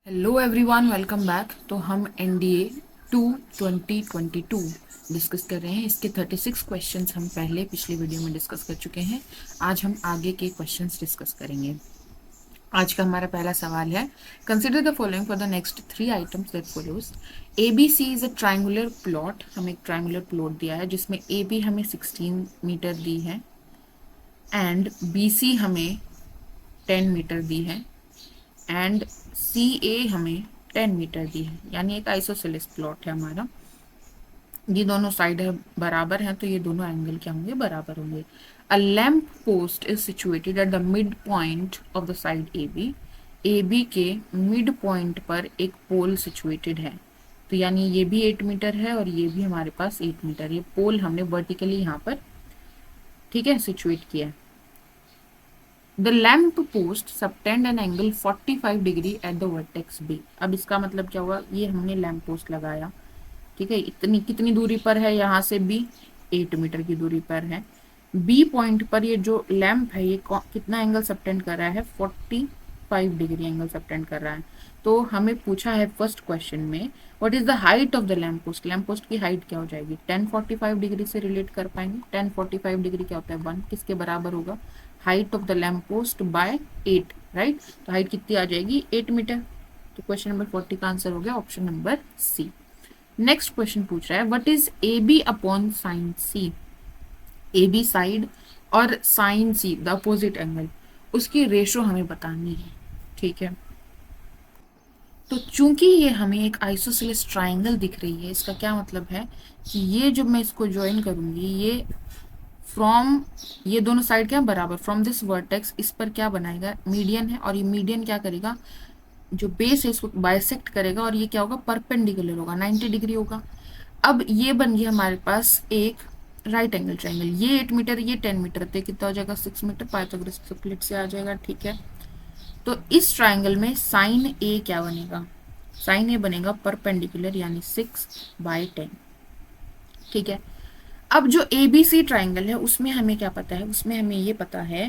Hello everyone, welcome back. तो हम NDA 2 2022 discuss कर रहे हैं। इसके 36 क्वेश्चंस हम पहले पिछले वीडियो में डिस्कस कर चुके हैं। आज हम आगे के क्वेश्चंस डिस्कस करेंगे। आज का हमारा पहला सवाल है, consider the following for the next 3 items that follows. ABC is a triangular plot. हमें एक ट्राइंगुलर प्लॉट दिया है जिसमें AB हमें 16 मीटर दी है एंड BC हमें 10 मीटर दी है एंड CA हमें 10 मीटर दी है, यानी एक आइसोसेलेस प्लॉट है हमारा। ये दोनों साइड है बराबर हैं, तो ये दोनों एंगल क्या होंगे, बराबर होंगे। अ lamp post is situated at the mid point of the side AB के मिड पॉइंट पर एक पोल सिचुएटेड है। तो यानी ये भी 8 मीटर है और ये भी हमारे पास 8 मीटर। ये पोल हमने वर्टिकली यहाँ पर ठीक है सिचुएट किया है। The lamp post subtend an angle 45 degree at the vertex B। अब इसका मतलब क्या हुआ, ये हमने लैम्प पोस्ट लगाया, ठीक है। इतनी कितनी दूरी पर है यहाँ से B, 8 मीटर की दूरी पर है। B पॉइंट पर ये जो लैम्प है ये कितना एंगल सबटेंड कर रहा है, 45 डिग्री एंगल सबटेंड कर रहा है। तो हमें पूछा है फर्स्ट क्वेश्चन में, what is the height of the lamp post. Lamp post की हाइट क्या हो जाएगी, 1045 डिग्री से रिलेट कर पाएंगे। 1045 डिग्री क्या होता है, 1, किसके बराबर होगा, height of the lamp post by 8, right. तो हाइट कितनी आ जाएगी, 8 मीटर। तो क्वेश्चन नंबर 40 का आंसर हो गया option number C. Next question पूछ रहा है, what is AB upon sine C। AB side और sine C the opposite angle, उसकी रेशो हमें बतानी है, ठीक है। तो चूंकि ये हमें एक आइसोसेलेस ट्राइंगल दिख रही है, इसका क्या मतलब है कि ये जब मैं इसको ज्वाइन करूंगी, ये फ्रॉम ये दोनों साइड क्या बराबर, फ्रॉम दिस वर्टेक्स इस पर क्या बनाएगा, मीडियन है, और ये मीडियन क्या करेगा, जो बेस है इसको बाइसेक्ट करेगा और ये क्या होगा, परपेंडिकुलर होगा, 90 डिग्री होगा। अब ये बन गया हमारे पास एक राइट एंगल ट्राइंगल। ये 8 मीटर, ये 10 मीटर, तो कितना हो जाएगा, 6 मीटर। पाइथागोरस स्प्लिट से आ जाएगा, ठीक है। तो इस ट्राइंगल में साइन ए क्या बनेगा, साइन ए बनेगा परपेंडिकुलर, यानी 6/10, ठीक है। अब जो ABC ट्राइंगल है उसमें हमें क्या पता है, उसमें हमें ये पता है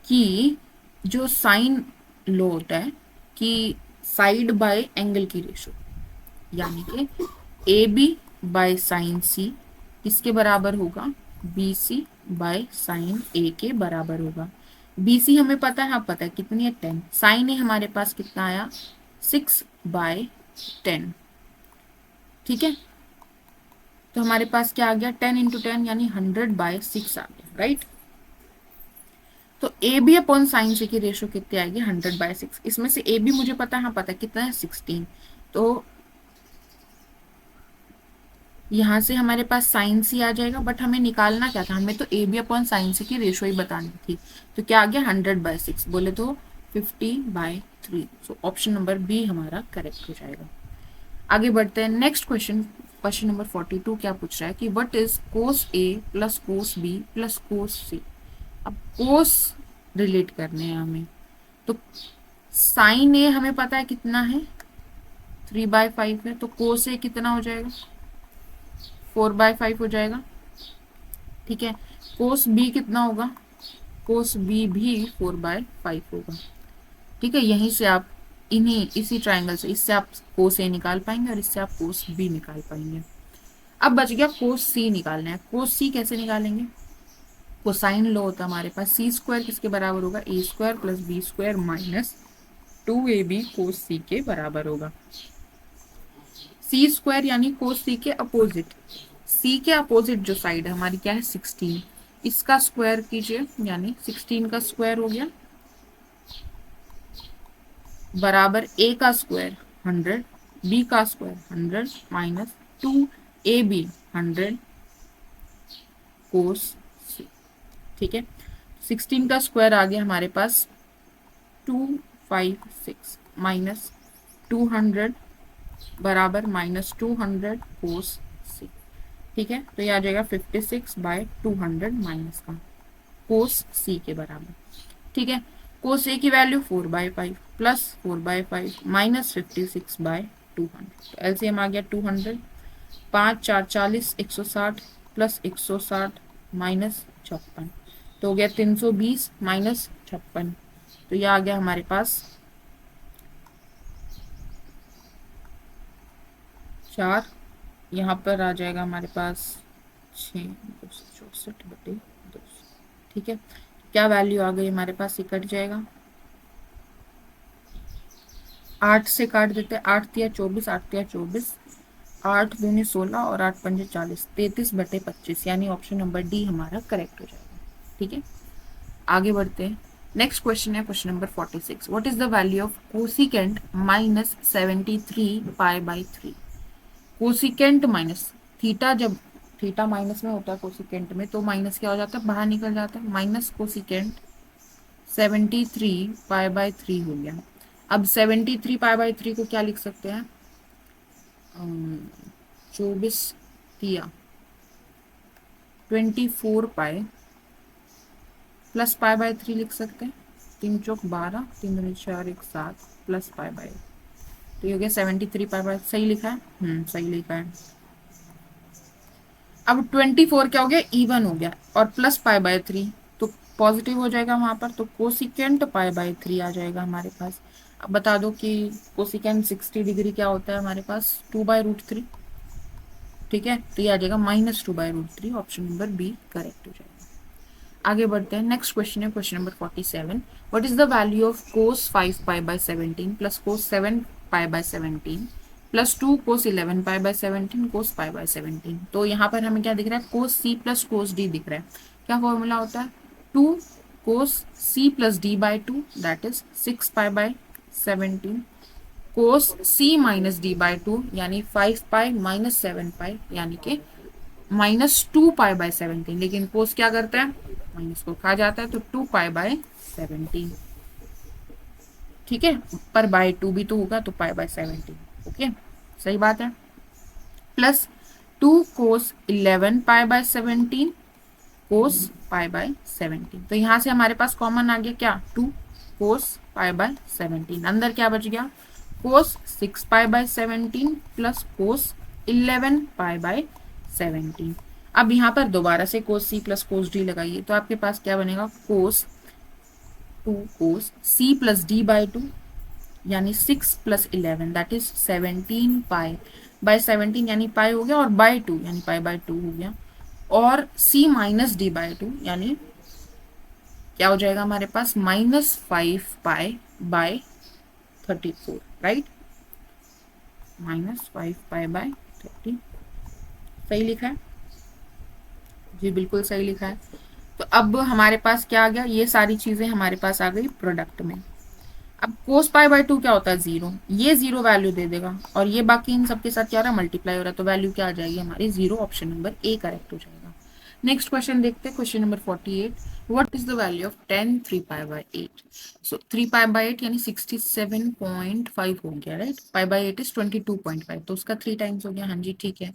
कि जो साइन लो होता है कि साइड बाय एंगल की रेशो, यानी कि AB बाय साइन C किसके बराबर होगा, BC बाय साइन A के बराबर होगा। BC हमें पता है, हाँ पता है, कितनी है, 10। साइन A हमारे पास कितना आया, 6/10, ठीक है। तो हमारे पास क्या आ गया, 10 इंटू 10 यानी 100/6 आ गया, राइट। तो AB अपॉन साइन C की रेशो कितनी आएगी, 100/6। इसमें से AB मुझे पता है, हाँ पता है, कितना है, 16। तो यहाँ से हमारे पास साइन C आ जाएगा, बट हमें निकालना क्या था, हमें तो AB अपॉन साइन C की रेशो ही बतानी थी। तो क्या आ गया, 100/6, बोले तो 50/3। सो ऑप्शन नंबर B हमारा करेक्ट हो जाएगा। आगे बढ़ते हैं, नेक्स्ट क्वेश्चन, क्वेश्चन नंबर 42 क्या पूछ रहा है कि what is cos A plus cos B plus cos C। अब कोस रिलेट करने हैं हमें, तो साइन A हमें पता है कितना है, 3/5 है, तो कोस A कितना हो जाएगा, 4/5 हो जाएगा, ठीक है। कोस B कितना होगा, कोस B भी 4/5 होगा, ठीक है। यहीं से आप इसी ट्राइंगल से, इससे आप कोस A निकाल पाएंगे और इससे आप कोस B निकाल पाएंगे। अब बच गया कोस C निकालना है। कोस C कैसे निकालेंगे, कोसाइन लो होता है हमारे पास, C² किसके बराबर होगा, A² plus B² minus 2AB कोस C के बराबर होगा। C² यानी कोस C के अपोजिट, C के अपोजिट जो साइड है हमारी क्या है, 16, इसका स्क्वायर कीजिए, यानी 16 का स्क्वायर हो गया बराबर A का स्क्वायर 100, B का स्क्वायर 100 माइनस 2AB 100 कोस C, ठीक है। 16 का स्क्वायर आ गया हमारे पास 256 माइनस 200 बराबर माइनस 200 कोस C, ठीक है। तो ये आ जाएगा 56/200 माइनस का कोस C के बराबर, ठीक है। कोस A की वैल्यू 4/5 प्लस 4/5 माइनस 56/200, तो एलसीएम आ गया 200, 5 4 40, 160 प्लस 160 माइनस 56, तो हो गया 320 माइनस 56। तो यह आ गया हमारे पास 4, यहाँ पर आ जाएगा हमारे पास 6 264/2। ठीक है, क्या वैल्यू आ गई हमारे पास, ये कट जाएगा, 8 से काट देते हैं, 8 तिया 24, 8 तिया 24, 8 दूनी 16 और 8 पंजे 40, 33/25, यानी ऑप्शन नंबर डी हमारा करेक्ट हो जाएगा। ठीक है, आगे बढ़ते हैं। नेक्स्ट क्वेश्चन है question number 46। What is the value of cosecant minus 73 पाई/3। कोसिकेंट माइनस थीटा, जब थीटा माइनस में होता है कोसिकेंट में, तो माइनस क्या हो जाता है, बाहर निकल जाता है, माइनस कोसिकेंट 73 पाई/3 हो गया। अब 73 पाई/3 को क्या लिख सकते हैं, 24 तिया 24 पाई प्लस पाई/3 लिख सकते हैं, 3 चौक 12, 3 दूनी 4 1 7 प्लस पाई/, तो ये हो गया 73 पाई/, सही लिखा है, सही लिखा है। अब 24 क्या हो गया, इवन हो गया, और प्लस पाई/3 तो पॉजिटिव हो जाएगा वहां पर, तो कोसिकेंट पाई/3 आ जाएगा हमारे पास। अब बता दो कि कोसिकेंट 60 डिग्री क्या होता है हमारे पास, 2/√3। ठीक है, तो ये आ जाएगा -2/√3, ऑप्शन नंबर बी करेक्ट हो जाएगा। आगे बढ़ते हैं, नेक्स्ट क्वेश्चन है question number 47। What is the value of cos 5 पाई/17 प्लस कोस 7 पाई/17 प्लस 2 कोस 11 पाई/17 कोस पाई/17। तो यहाँ पर हमें क्या दिख रहा है, कोस सी प्लस कोस डी दिख रहा है। क्या फॉर्मूला होता है, 2 कोस सी प्लस डी/2 दैट इज 6 पाई/17 कोस सी माइनस डी/2 यानी 5 पाई - 7 पाई यानी कि -2 पाई/17, लेकिन कोस क्या करता है, माइनस को खा जाता है, तो 2 पाई/17। ठीक है, पर /2 भी तो होगा, तो पाई/17। ओके, सही बात है। प्लस 2 कोस 11 पाई/17 कोस पाई/17, तो यहां से हमारे पास कॉमन आ गया क्या, 2 कोस पाई/17, अंदर क्या बच गया, कोस 6 पाई/17 प्लस कोस 11 पाई/17। अब यहाँ पर दोबारा से कोस सी प्लस कोस डी लगाइए, तो आपके पास क्या बनेगा, कोस 2 कोस सी प्लस डी/2 यानी 6 प्लस 11 दैट इज 17 पाई/17 यानी पाई हो गया, और /2 यानी पाई/2 हो गया, और सी माइनस डी/2 यानी क्या हो जाएगा हमारे पास, -5 पाई/34, राइट, -5 पाई/30, सही लिखा है जी, बिल्कुल सही लिखा है। तो अब हमारे पास क्या आ गया, ये सारी चीजें हमारे पास आ गई प्रोडक्ट में। अब कोस पाई/2 क्या होता है, 0, ये 0 वैल्यू दे देगा, और ये बाकी इन सबके साथ क्या हो रहा है, मल्टीप्लाई हो रहा है, तो वैल्यू क्या आ जाएगी हमारी, 0, ऑप्शन नंबर ए करेक्ट हो जाएगा। नेक्स्ट क्वेश्चन देखते हैं, question number 48। What is the value of 10 3 पाई/8। सो 3 पाई/8 यानी 67.5 हो गया, राइट, पाई/8 इज 22.5, तो उसका 3 टाइम्स हो गया, हाँ जी ठीक है।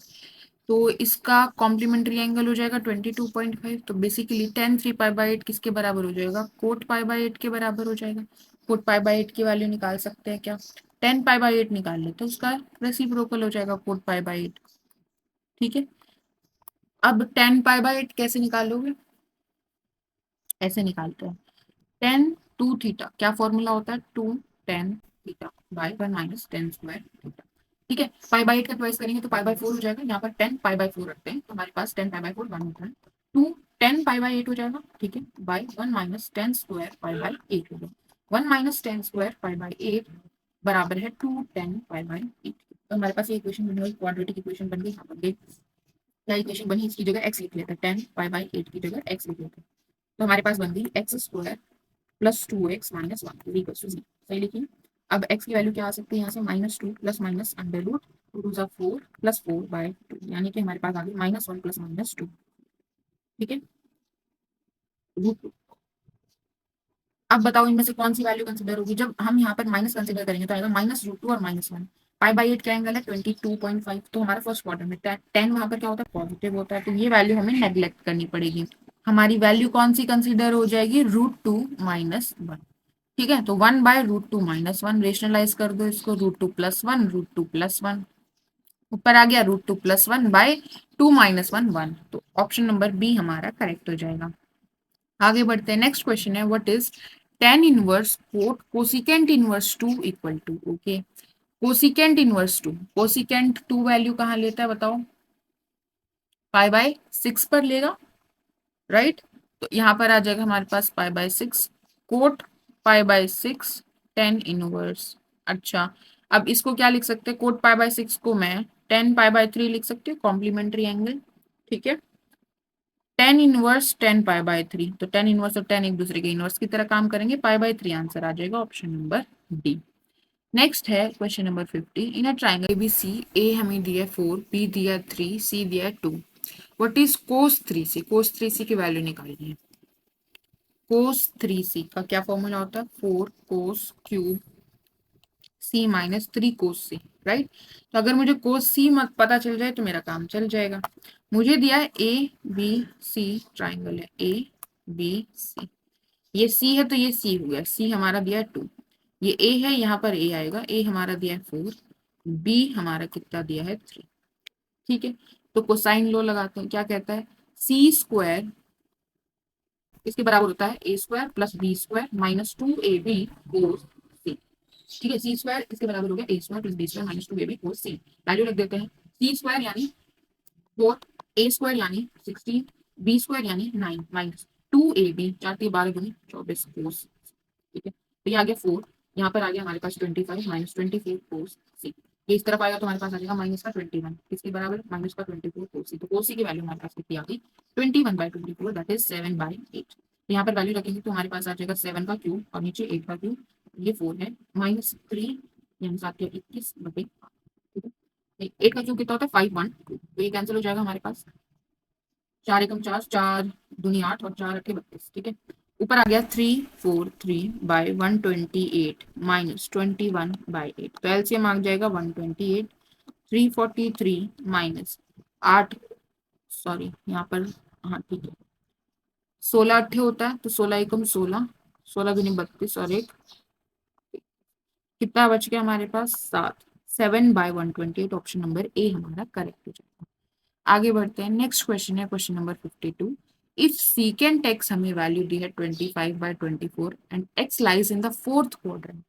तो इसका कॉम्प्लीमेंट्री एंगल हो जाएगा 22.5, तो बेसिकली 10 3 पाई/8 किसके बराबर हो जाएगा, कोट पाई/8 के बराबर हो जाएगा। कोट पाई/8 की वैल्यू निकाल सकते हैं क्या, 10 पाई/8 निकाल ले तो उसका रेसिप्रोकल हो जाएगा कोट पाई/8। ठीक है, अब 10 पाई/8 कैसे निकालोगे, ऐसे निकालते हैं, 10 2 थीटा, क्या फॉर्मूला होता है, 2 10 थीटा बाय 1 - 10 स्क्वायर थीटा। ठीक है, पाई/8 का ट्वाइस करेंगे तो पाई/4 हो जाएगा, यहाँ पर 10 पाई/4 रखते हैं, तो हमारे पास 10 पाई/4 1 होता है, 2 10 पाई/8 हो जाएगा, ठीक है, बाय 1 - 10 स्क्वायर पाई/8 हो गया, 1 - 10 स्क्वायर पाई/8 बराबर है 2 10 पाई/8। तो हमारे पास ये इक्वेशन बन गई, क्वाड्रेटिक इक्वेशन बन गई, यहाँ बन गई, क्या इक्वेशन बनी, इसकी जगह x लिख लेते हैं, 10 पाई/8 की जगह x लिख लेते हैं, तो हमारे पास बन गई x² plus 2x - 1 equal to 0, सही लिखिए। अब x की वैल्यू क्या आ सकती है यहाँ से, -2 plus minus under root 2 2 4 plus 4/2, यानी कि हमारे पास आ गई -1 प्लस -2। ठीक है, रूट। अब बताओ इनमें से कौन सी वैल्यू कंसिडर होगी, जब हम यहाँ पर माइनस कंसिडर करेंगे तो आएगा -√2 और -1। पाई/8 क्या एंगल है, 22.5, तो हमारा फर्स्ट क्वार्टर में 10 वहां पर क्या होता है, पॉजिटिव होता है, तो ये वैल्यू हमें नेग्लेक्ट करनी पड़ेगी। हमारी वैल्यू कौन सी कंसिडर हो जाएगी, √2 - 1। ठीक है, तो 1/√2 - 1, रेशनलाइज कर दो इसको, √2 + 1 √2 + 1, ऊपर आ गया √2 + 1/2 - 1 1, तो ऑप्शन नंबर बी हमारा करेक्ट हो जाएगा। आगे बढ़ते हैं, नेक्स्ट क्वेश्चन है, what is tan inverse cot cosecant inverse 2 equal to, okay, cosecant inverse two, cosecant two value कहाँ लेता है बताओ? पाई/6 पर लेगा, राइट। तो यहाँ पर आ जाएगा हमारे पास पाई/6, कोट पाई/6 टेन इनवर्स। अच्छा, अब इसको क्या लिख सकते हैं? कोट पाई/6 को मैं 10 पाई/3 लिख सकती हूँ, कॉम्प्लीमेंट्री एंगल, ठीक है। टेन इनवर्स 10 पाई/3, तो टेन इनवर्स और टेन एक दूसरे के इनवर्स की तरह काम करेंगे, पाई/3 आंसर आ जाएगा ऑप्शन नंबर डी। नेक्स्ट है question number 50। In a triangle ABC, ए हमें दिया 4, बी दिया 3, सी दिया 2। What is cos 3C? Cos 3C की वैल्यू निकालनी है। कोस 3C का क्या फॉर्मूला होता है? 4 cos3C-3 राइट। तो अगर मुझे कोस सी मत पता चल जाए तो मेरा काम चल जाएगा। मुझे दिया है ABC ट्राइंगल है, ABC, ये सी है तो ये सी हो गया, सी हमारा दिया है 2, ये ए है, यहाँ पर ए आएगा, ए हमारा दिया है 4, बी हमारा कितना दिया है 3, ठीक है। तो कोसाइन लॉ लगाते हैं, क्या कहता है? सी स्क्वायर इसके बराबर होता है A square plus B square minus 2ab cos C, ठीक है। सी स्क्वायर इसके बराबर हो गया A square plus B square minus 2ab cos C. Value रख देते हैं, सी स्क्वायर यानी 4, ए स्क्वायर यानी 16, बी स्क्वायर यानी 9 माइनस 2ab, 4×3 = 12 × 24 कोस, ठीक है। तो ये आ गया 4, यहाँ पर आ गया हमारे पास 25 माइनस 24 कोस सी। ये इस तरफ आएगा तो हमारे पास आ जाएगा माइनस का 21, किसके बराबर? माइनस का 24 कोस सी। तो कोस सी की वैल्यू हमारे पास कितनी आ गई? 21/24, दैट इज 7/8। यहाँ पर वैल्यू रखेंगे तो हमारे पास आ जाएगा 7 का क्यूब और नीचे 8 का क्यूब, ये 4 है, माइनस 3 यानी 7×21, ठीक है। 8 का क्यूब कितना होता है? 512, तो ये कैंसिल हो जाएगा हमारे पास, 4 × 4 4×2 8 और 4×8 32, ठीक है। ऊपर आ गया 343/128 माइनस 21/8, तो एलसीएम आ जाएगा 128, 343 माइनस 8, सॉरी यहाँ पर, हाँ ठीक है, 16 होता है, तो 16 × 16, 16×32 और एक, कितना बच गया हमारे पास? 7, 7/128, ऑप्शन नंबर ए हमारा करेक्ट हो जाएगा। आगे बढ़ते हैं, नेक्स्ट क्वेश्चन है question number 52। If secant x हमें वैल्यू दी है 25/24 and x lies in the fourth quadrant,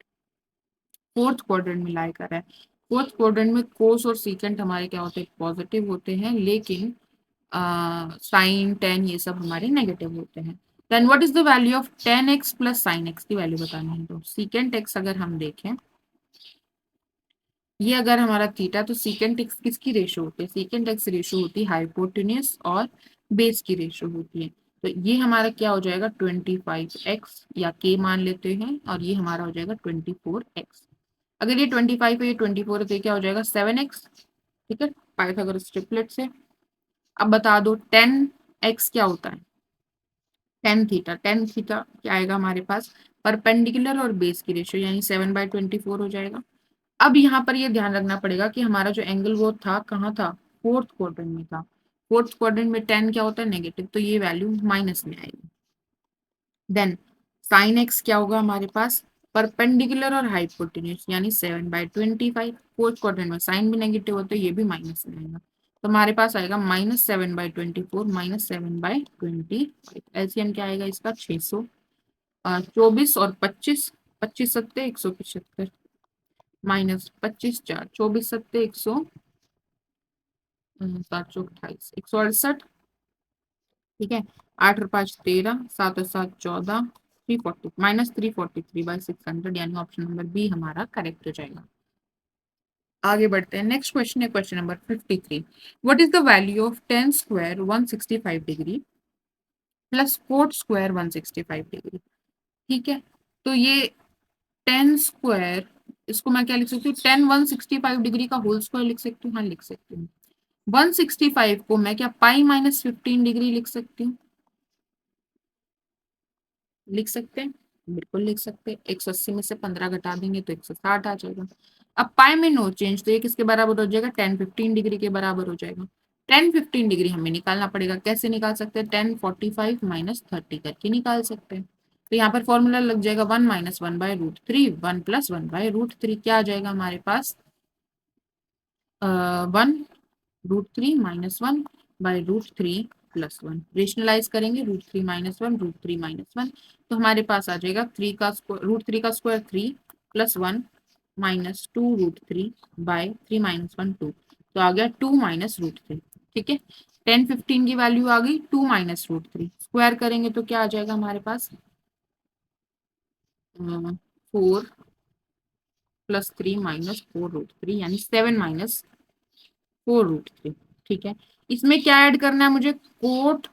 fourth quadrant में लाई कर रहा है। फोर्थ क्वाड्रेंट में कोस और सीकेंट हमारे क्या होते हैं? पॉजिटिव होते हैं, लेकिन साइन टेन ये सब हमारे नेगेटिव होते हैं। Then what is the value of tan x plus sine x की वैल्यू बतानी है। तो सीकेंट एक्स अगर हम देखें, ये अगर हमारा थीटा, तो सीकेंट एक्स किसकी रेशो होती है? सीकेंट एक्स रेशो होती है हाइपोटेन्यूस और बेस की रेशो होती है। तो ये हमारा क्या हो जाएगा? 25x या k मान लेते हैं, और ये हमारा हो जाएगा 24x। अगर ये 25 है, ये 24 है, तो ये क्या हो जाएगा? 7x, ठीक है, पाइथागोरस ट्रिपलेट से। अब बता दो 10x क्या होता है? टेन थीटा क्या आएगा हमारे पास? परपेंडिकुलर और बेस की रेशियो, यानी 7/24 हो जाएगा। अब यहाँ पर ये ध्यान रखना पड़ेगा कि हमारा जो एंगल वो था कहाँ था? फोर्थ क्वाड्रेंट में था। फोर्थ क्वाड्रेंट में टेन क्या होता है? नेगेटिव, तो ये वैल्यू माइनस में आएगी। देन साइन एक्स क्या होगा हमारे पास? परपेंडिकुलर और हाइपोटेन्यूस, यानी 7/25। फोर्थ क्वाड्रेंट में साइन भी नेगेटिव होता है, ये भी माइनस में आएगा, तो हमारे पास आएगा -7/24 -7/25। एलसीएम क्या आएगा इसका? 600, 24 और 25, 25×7 175, माइनस 25×4 24×7 100, 7×28 168, ठीक है। 8×5 13, 7×7 14, 340 -343/600, यानी ऑप्शन नंबर बी हमारा करेक्ट हो जाएगा। आगे बढ़ते हैं, नेक्स्ट क्वेश्चन है question number 53। What is the value of ten square 165 degree plus coat square 165 degree, ठीक है। तो ये टेन स्क्वायर, इसको मैं क्या लिख सकती हूँ? 10 165 डिग्री का होल स्क्वायर लिख सकती हूँ, हाँ लिख सकती हूँ। 165 को मैं क्या पाई-15 डिग्री लिख सकती हूँ? लिख सकते हैं, बिल्कुल लिख सकते हैं। 180 में से 15 घटा देंगे तो 160 आ जाएगा। अब पाई में नो चेंज, तो ये किसके बराबर हो जाएगा? 10 15 डिग्री के बराबर हो जाएगा। 10 15 डिग्री हमें निकालना पड़ेगा, कैसे निकाल सकते हैं? 10 45 -30 करके निकाल सकते हैं। तो यहाँ पर फॉर्मूला लग जाएगा 1 - 1/√3, 1 + 1/√3, क्या आ जाएगा हमारे पास? 1√3 -1/√3 +1, रेशनलाइज करेंगे, √3 - 1 √3 - 1, तो हमारे पास आ जाएगा 3 का स्क्वायर, √3 का स्क्वायर 3 + 1 -2√3/3 - 1 2, तो आ गया 2 - √3। ठीक है, 10 15 की वैल्यू आ गई 2 - √3, स्क्वायर करेंगे तो क्या आ जाएगा हमारे पास 4 + 3 - 4√3 यानी 7 - 4√3। ठीक है, इसमें क्या ऐड करना है मुझे, कोट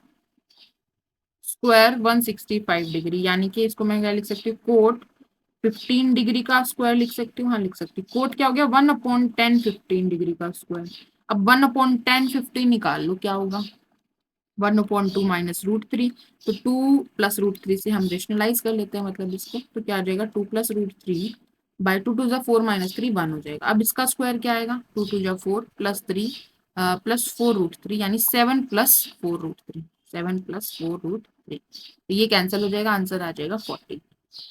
स्क्वायर 165 डिग्री, यानी कि इसको मैं क्या लिख सकती हूँ, कोट 15 डिग्री का स्क्वायर लिख सकती हूँ। हाँ लिख सकती हूँ, कोट क्या हो गया 1/10 15 डिग्री का स्क्वायर। अब 1/10 15 निकाल लो क्या होगा, 1/2 - √3, तो 2 + √3 से हम रेशनलाइज कर लेते हैं, मतलब इसको तो क्या आ जाएगा 2 + √3/2 2 4 - 3 1 हो जाएगा। अब इसका स्क्वायर क्या आएगा 2 2 4 +3 +4√3 यानी 7 + 4√3, 7 + 4√3, तो ये कैंसिल हो जाएगा, आंसर आ जाएगा 40।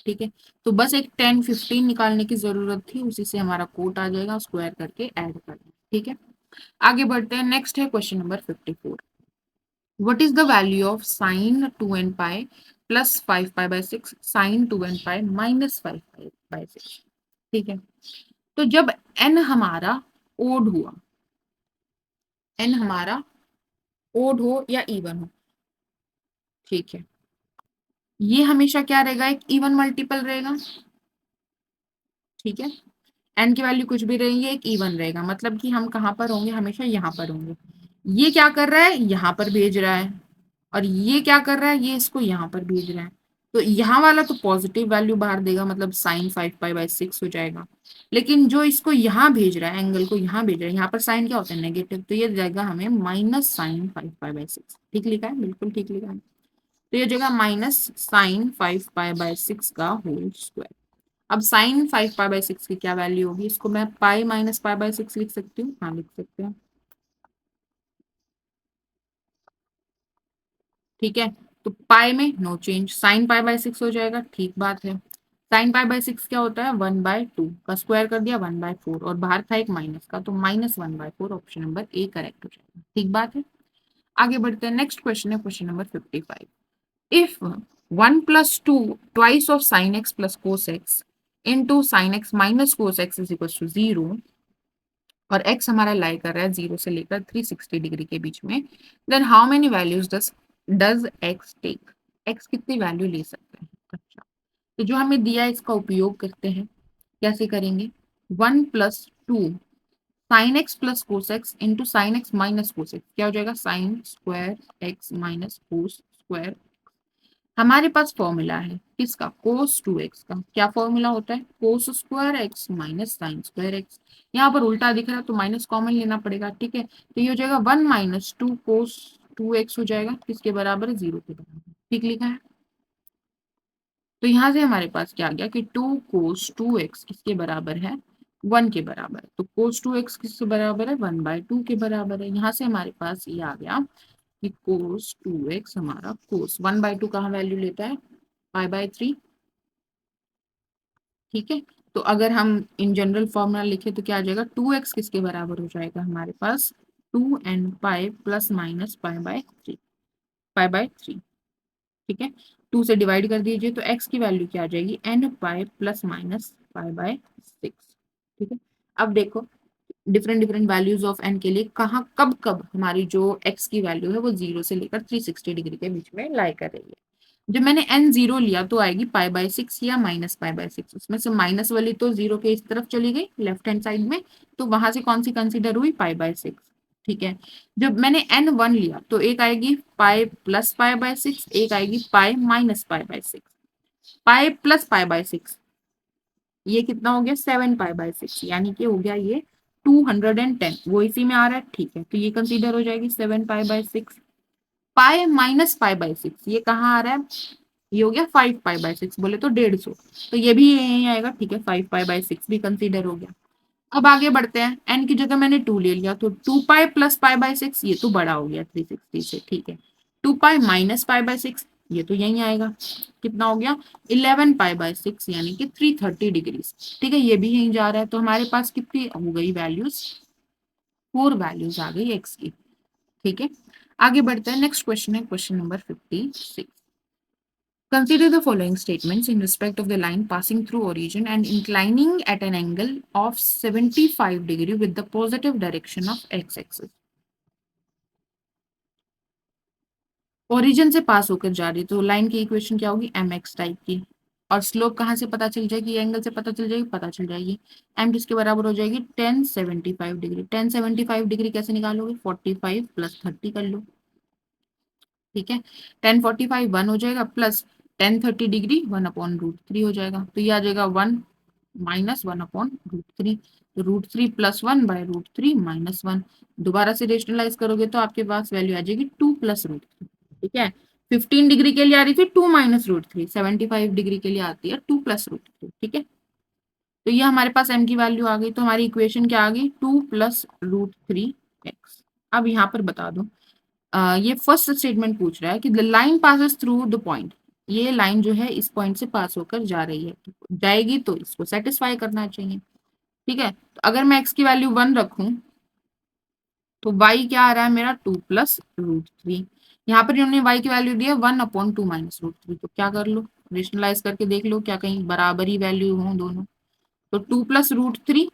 ठीक है, तो बस एक 10 15 निकालने की जरूरत थी, उसी से हमारा कोट आ जाएगा, स्क्वायर करके ऐड कर दें। ठीक है, आगे बढ़ते हैं, नेक्स्ट है question number 54। What is the value of sine 2n pi plus 5 pi/6 sine 2n pi minus 5 pi/6? ठीक है, तो जब n हमारा ओड हुआ, n हमारा ओड हो या इवन हो, ठीक है, ये हमेशा क्या रहेगा, एक इवन मल्टीपल रहेगा। ठीक है, n की वैल्यू कुछ भी रहेंगे, एक इवन रहेगा, मतलब कि हम कहाँ पर होंगे, हमेशा यहाँ पर होंगे। ये क्या कर रहा है, यहाँ पर भेज रहा है, और ये क्या कर रहा है, ये इसको यहाँ पर भेज रहा है, तो यहाँ वाला तो पॉजिटिव वैल्यू बाहर देगा, मतलब साइन 5 pi/6 हो जाएगा। लेकिन जो इसको यहाँ भेज रहा है, एंगल को यहाँ भेज रहा है, यहाँ पर साइन क्या होता है, नेगेटिव, तो ये जाएगा हमें -sin 5 pi/6। ठीक लिखा है, बिल्कुल ठीक लिखा है, तो ये जगह -sin 5 pi/6 का होल स्क्वायर। अब साइन 5 pi/6 की क्या वैल्यू होगी, इसको मैं पाई -pi/6 लिख सकती हूँ। हाँ लिख सकते हैं, ठीक है, तो पाई में नो चेंज, साइन पाई/6 हो जाएगा। ठीक बात है, साइन पाई/6 क्या होता है, 1/2 का स्क्वायर कर दिया 1/4, और बाहर था एक माइनस का, तो -1/4, ऑप्शन नंबर ए करेक्ट हो जाएगा। ठीक बात है, आगे बढ़ते हैं, नेक्स्ट क्वेश्चन है question number 55। If 1 + 2 twice of sine x plus cos x into sine x minus cos x is equal to 0, और x हमारा लाई कर रहा है 0 से लेकर 360 डिग्री के बीच में, then how many values does x take, x कितनी वैल्यू ले सकते हैं। अच्छा, तो जो हमें दिया है इसका उपयोग करते हैं, कैसे करेंगे, 1 + 2 sine x plus cos x into sine x minus cos x, क्या हो जाएगा sign square x minus cos square. हमारे पास फॉर्मूला है किसका, कोस 2x का, क्या फॉर्मूला होता है, cos square x minus sine square x. यहाँ पर उल्टा दिख रहा है तो माइनस कॉमन लेना पड़ेगा। ठीक है, तो ये हो जाएगा 1 - 2 कोस 2x हो जाएगा, किसके बराबर है, 0 के बराबर। ठीक लिखा है, तो यहाँ से हमारे पास क्या आ गया कि 2 cos 2x किसके बराबर है, 1 के बराबर है, तो cos 2x किसके बराबर है, 1/2 के बराबर है। यहाँ से हमारे पास ये आ गया कि cos 2x हमारा cos 1/2 कहाँ वैल्यू लेता है, π/3। ठीक है, तो अगर हम इन जनरल फॉर्मूला लिखे तो क्या आ जाएगा, 2x किसके बराबर हो जाएगा हमारे पास, 2n pi plus minus pi by three. ठीक है, 2 से डिवाइड कर दीजिए तो x की वैल्यू क्या आ जाएगी, n पाई प्लस माइनस पाई/6। ठीक है, अब देखो different different values of n के लिए कहाँ कब कब हमारी जो x की वैल्यू है वो 0 से लेकर 360 डिग्री के बीच में लाई कर रही है। जब मैंने n 0 लिया तो आएगी π/6 या -π/6, उसमें से माइनस वाली तो 0 के इस तरफ चली गई लेफ्ट हैंड साइड में, तो वहां से कौन सी कंसीडर हुई, π/6। ठीक है, जब मैंने n1 लिया तो एक आएगी पाई प्लस π/6, एक आएगी पाई माइनस π/6। पाई प्लस π/6 ये कितना हो गया, 7 π/6, यानी कि हो गया ये 210, वो इसी में आ रहा है। ठीक है, तो ये कंसीडर हो जाएगी 7 π/6। पाई माइनस π/6 ये कहाँ आ रहा है, ये हो गया 5 π/6, बोले तो 150, तो ये भी यही आएगा। ठीक है, 5 π/6 भी कंसीडर हो गया। अब आगे बढ़ते हैं, n की जगह मैंने 2 ले लिया, तो 2 पाई प्लस π/6 ये तो बड़ा हो गया 360 से। ठीक है, 2 पाई माइनस π/6 ये तो यही आएगा, कितना हो गया 11 π/6 यानी कि 330 डिग्री। ठीक है, ये भी यहीं जा रहा है, तो हमारे पास कितनी हो गई वैल्यूज, 4 वैल्यूज आ गई x की। ठीक है, आगे बढ़ते हैं, नेक्स्ट क्वेश्चन है question number 56। Consider the following statements in respect of the line passing through origin and inclining at an angle of 75 degree with the positive direction of x-axis. Origin से पास होकर जा रही है तो लाइन की equation क्या होगी, एम एक्स टाइप की। और स्लोप कहाँ से पता चल जाएगी, एंगल से पता चल जाएगी, पता चल जाएगी। एम किसके बराबर हो जाएगी, 1075 डिग्री। 1075 डिग्री कैसे निकालोगे, 45 प्लस 30 कर लो, ठीक है। 1045 1 हो जाएगा, प्लस 1030 डिग्री 1/√3 हो जाएगा। तो ये आ जाएगा 1 माइनस 1/√3। तो √3 प्लस 1/√3 माइनस 1। दोबारा से रेशनलाइज करोगे तो आपके पास वैल्यू आ जाएगी 2 प्लस √3, ठीक है। 15 डिग्री के लिए आ रही थी 2 माइनस √3, 75 डिग्री के लिए आती है 2 प्लस √3, ठीक है। तो ये हमारे पास m की वैल्यू आ गई। तो हमारी इक्वेशन क्या आ गई, 2 प्लस √3x। अब यहाँ पर बता दो, ये फर्स्ट स्टेटमेंट पूछ रहा है कि the line passes through the point. ये लाइन जो है इस पॉइंट से पास होकर जा रही है, तो जाएगी तो इसको सेटिस्फाई करना चाहिए, ठीक है। तो अगर मैं x की वैल्यू 1 रखूं तो y क्या आ रहा है मेरा, 2 प्लस √3। यहाँ पर इन्होंने y की वैल्यू दी है 1/2 माइनस √3। तो क्या कर लो, रेशनलाइज करके देख लो क्या कहीं बराबर ही वैल्यू हो दोनों। तो 2 प्लस √3,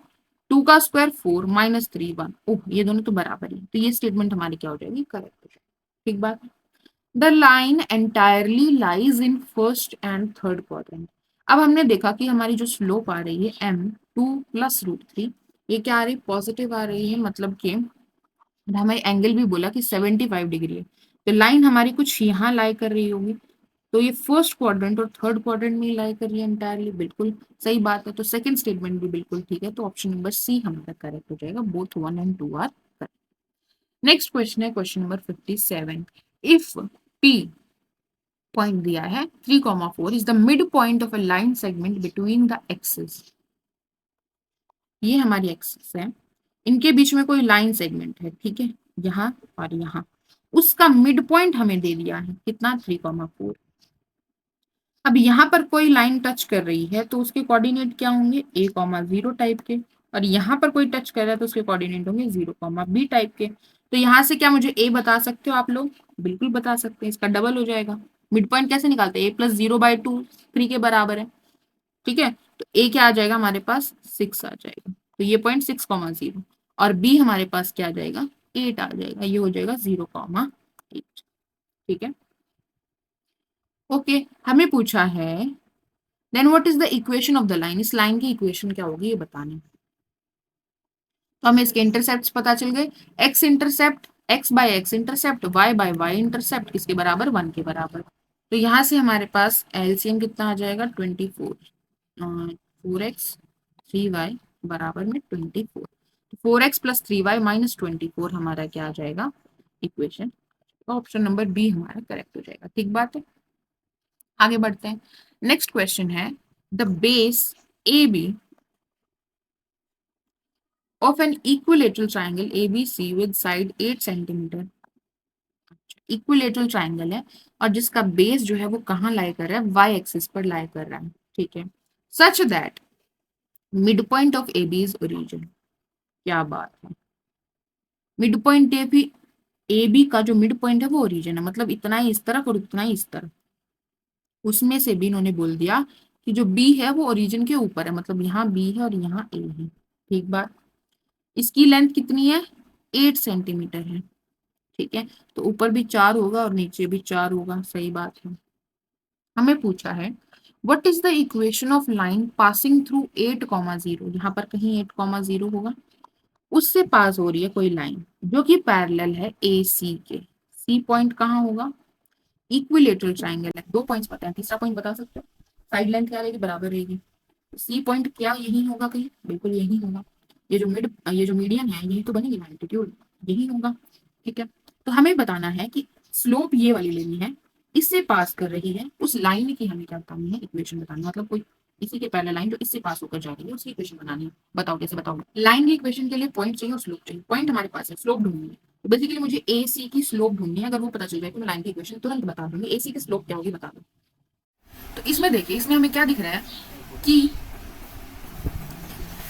2 का स्क्वायर 4 माइनस 3 1। ओह, ये दोनों तो बराबर ही, तो ये स्टेटमेंट हमारी क्या हो जाएगी, करेक्ट हो जाएगी, ठीक बात। The line entirely lies in first and third quadrant. अब हमने देखा कि हमारी जो स्लोप आ रही है m 2 प्लस √3, ये क्या आ रही है, पॉजिटिव आ रही है, मतलब कि हमें एंगल भी बोला कि 75 डिग्री है। तो लाइन हमारी कुछ यहाँ लाई कर रही होगी। तो ये फर्स्ट क्वाड्रेंट और थर्ड क्वाड्रेंट में लाई कर रही है एंटायरली, बिल्कुल सही बात है। तो सेकंड स्टेटमेंट भी बिल्कुल ठीक है। तो ऑप्शन नंबर सी हमारा करेक्ट हो जाएगा, both 1 and 2 are correct. Next question है question number 57। If P point दिया है 3,4 is the mid point of a line segment between the axis. ये हमारी एक्सिस है, इनके बीच में कोई लाइन सेगमेंट है, ठीक है, यहाँ और यहाँ। उसका मिड पॉइंट हमें दे दिया है कितना, 3,4। अब यहाँ पर कोई लाइन टच कर रही है तो उसके कोऑर्डिनेट क्या होंगे, a,0 टाइप के। और यहाँ पर कोई टच कर रहा है तो उसके कोऑर्डिनेट होंगे 0,b टाइप के। तो यहाँ से क्या मुझे a बता सकते हो आप लोग, बिल्कुल बता सकते हैं, इसका डबल हो जाएगा। मिड पॉइंट कैसे निकालते हैं, a+0/2 3 के बराबर है, ठीक है। तो a क्या आ जाएगा हमारे पास, 6 आ जाएगा। तो ये पॉइंट 6,0 और b हमारे पास क्या आ जाएगा, 8 आ जाएगा। ये हो जाएगा 0,8, ठीक है। ओके, हमें पूछा है then what is the equation of the line. इस लाइन की इक्वेशन क्या होगी ये बताने। तो हमें इसके इंटरसेप्ट पता चल गए, x intercept x by x intercept, y by y intercept किसके बराबर, 1 के बराबर। तो यहाँ से हमारे पास एलसीएम कितना आ जाएगा, 24। 4x 3y बराबर में 24। 4x प्लस 3y माइनस 24 हमारा क्या आ जाएगा, इक्वेशन। ऑप्शन नंबर बी हमारा करेक्ट हो जाएगा, ठीक बात है। आगे बढ़ते हैं। नेक्स्ट क्वेश्चन है, the base A B of an equilateral triangle ABC with side 8 centimetre. Equilateral triangle है और जिसका बेस जो है वो कहाँ लाई कर रहा है, वाई एक्सिस पर लाई कर रहा है, ठीक है। Such that mid point of A B is origin. क्या बात है, मिड पॉइंट ए बी का जो मिड पॉइंट है वो ओरिजिन है, मतलब इतना ही इस तरफ और इतना ही इस तरफ। उसमें से भी इन्होंने बोल दिया कि जो बी है वो ओरिजिन के ऊपर है, मतलब यहाँ बी है और यहाँ ए है, ठीक बात। इसकी लेंथ कितनी है, 8 सेंटीमीटर है, ठीक है। तो ऊपर भी 4 होगा और नीचे भी 4 होगा, सही बात है। हमें पूछा है what is the equation of line passing through 8,0। यहाँ पर कहीं 8,0 होगा, उससे पास हो रही है कोई लाइन जो कि पैरेलल है ए सी के। सी पॉइंट कहाँ होगा, इक्विलेटरल ट्राइंगल है। 2 पॉइंट्स पता है, तीसरा पॉइंट बता सकते हो, साइड लेंथ क्या रहेगी, बराबर रहेगी। सी पॉइंट क्या यही होगा कहीं, बिल्कुल यही होगा। ये जो मीडियन है यही तो बनेगी एल्टीट्यूड, यही होगा, ठीक है। तो हमें बताना है कि स्लोप ये वाली लेनी है, इससे पास कर रही है, उस लाइन की हमें क्या बतानी है, इक्वेशन बतानी है। मतलब कोई इसी के पहले लाइन जो इससे पास होकर जा रही है उसकी इक्वेशन बनानी है। बताओ कैसे बताओगे। लाइन की इक्वेशन के लिए पॉइंट चाहिए और स्लोप चाहिए। पॉइंट हमारे पास है, स्लोप ढूंढनी है। तो बेसिकली मुझे ए सी की स्लोप ढूंढनी है। अगर वो पता चल जाए तो मैं लाइन की इक्वेशन तुरंत बता दूंगी। ए सी की स्लोप क्या होगी बता दो। तो इसमें देखिए, इसमें हमें क्या दिख रहा है कि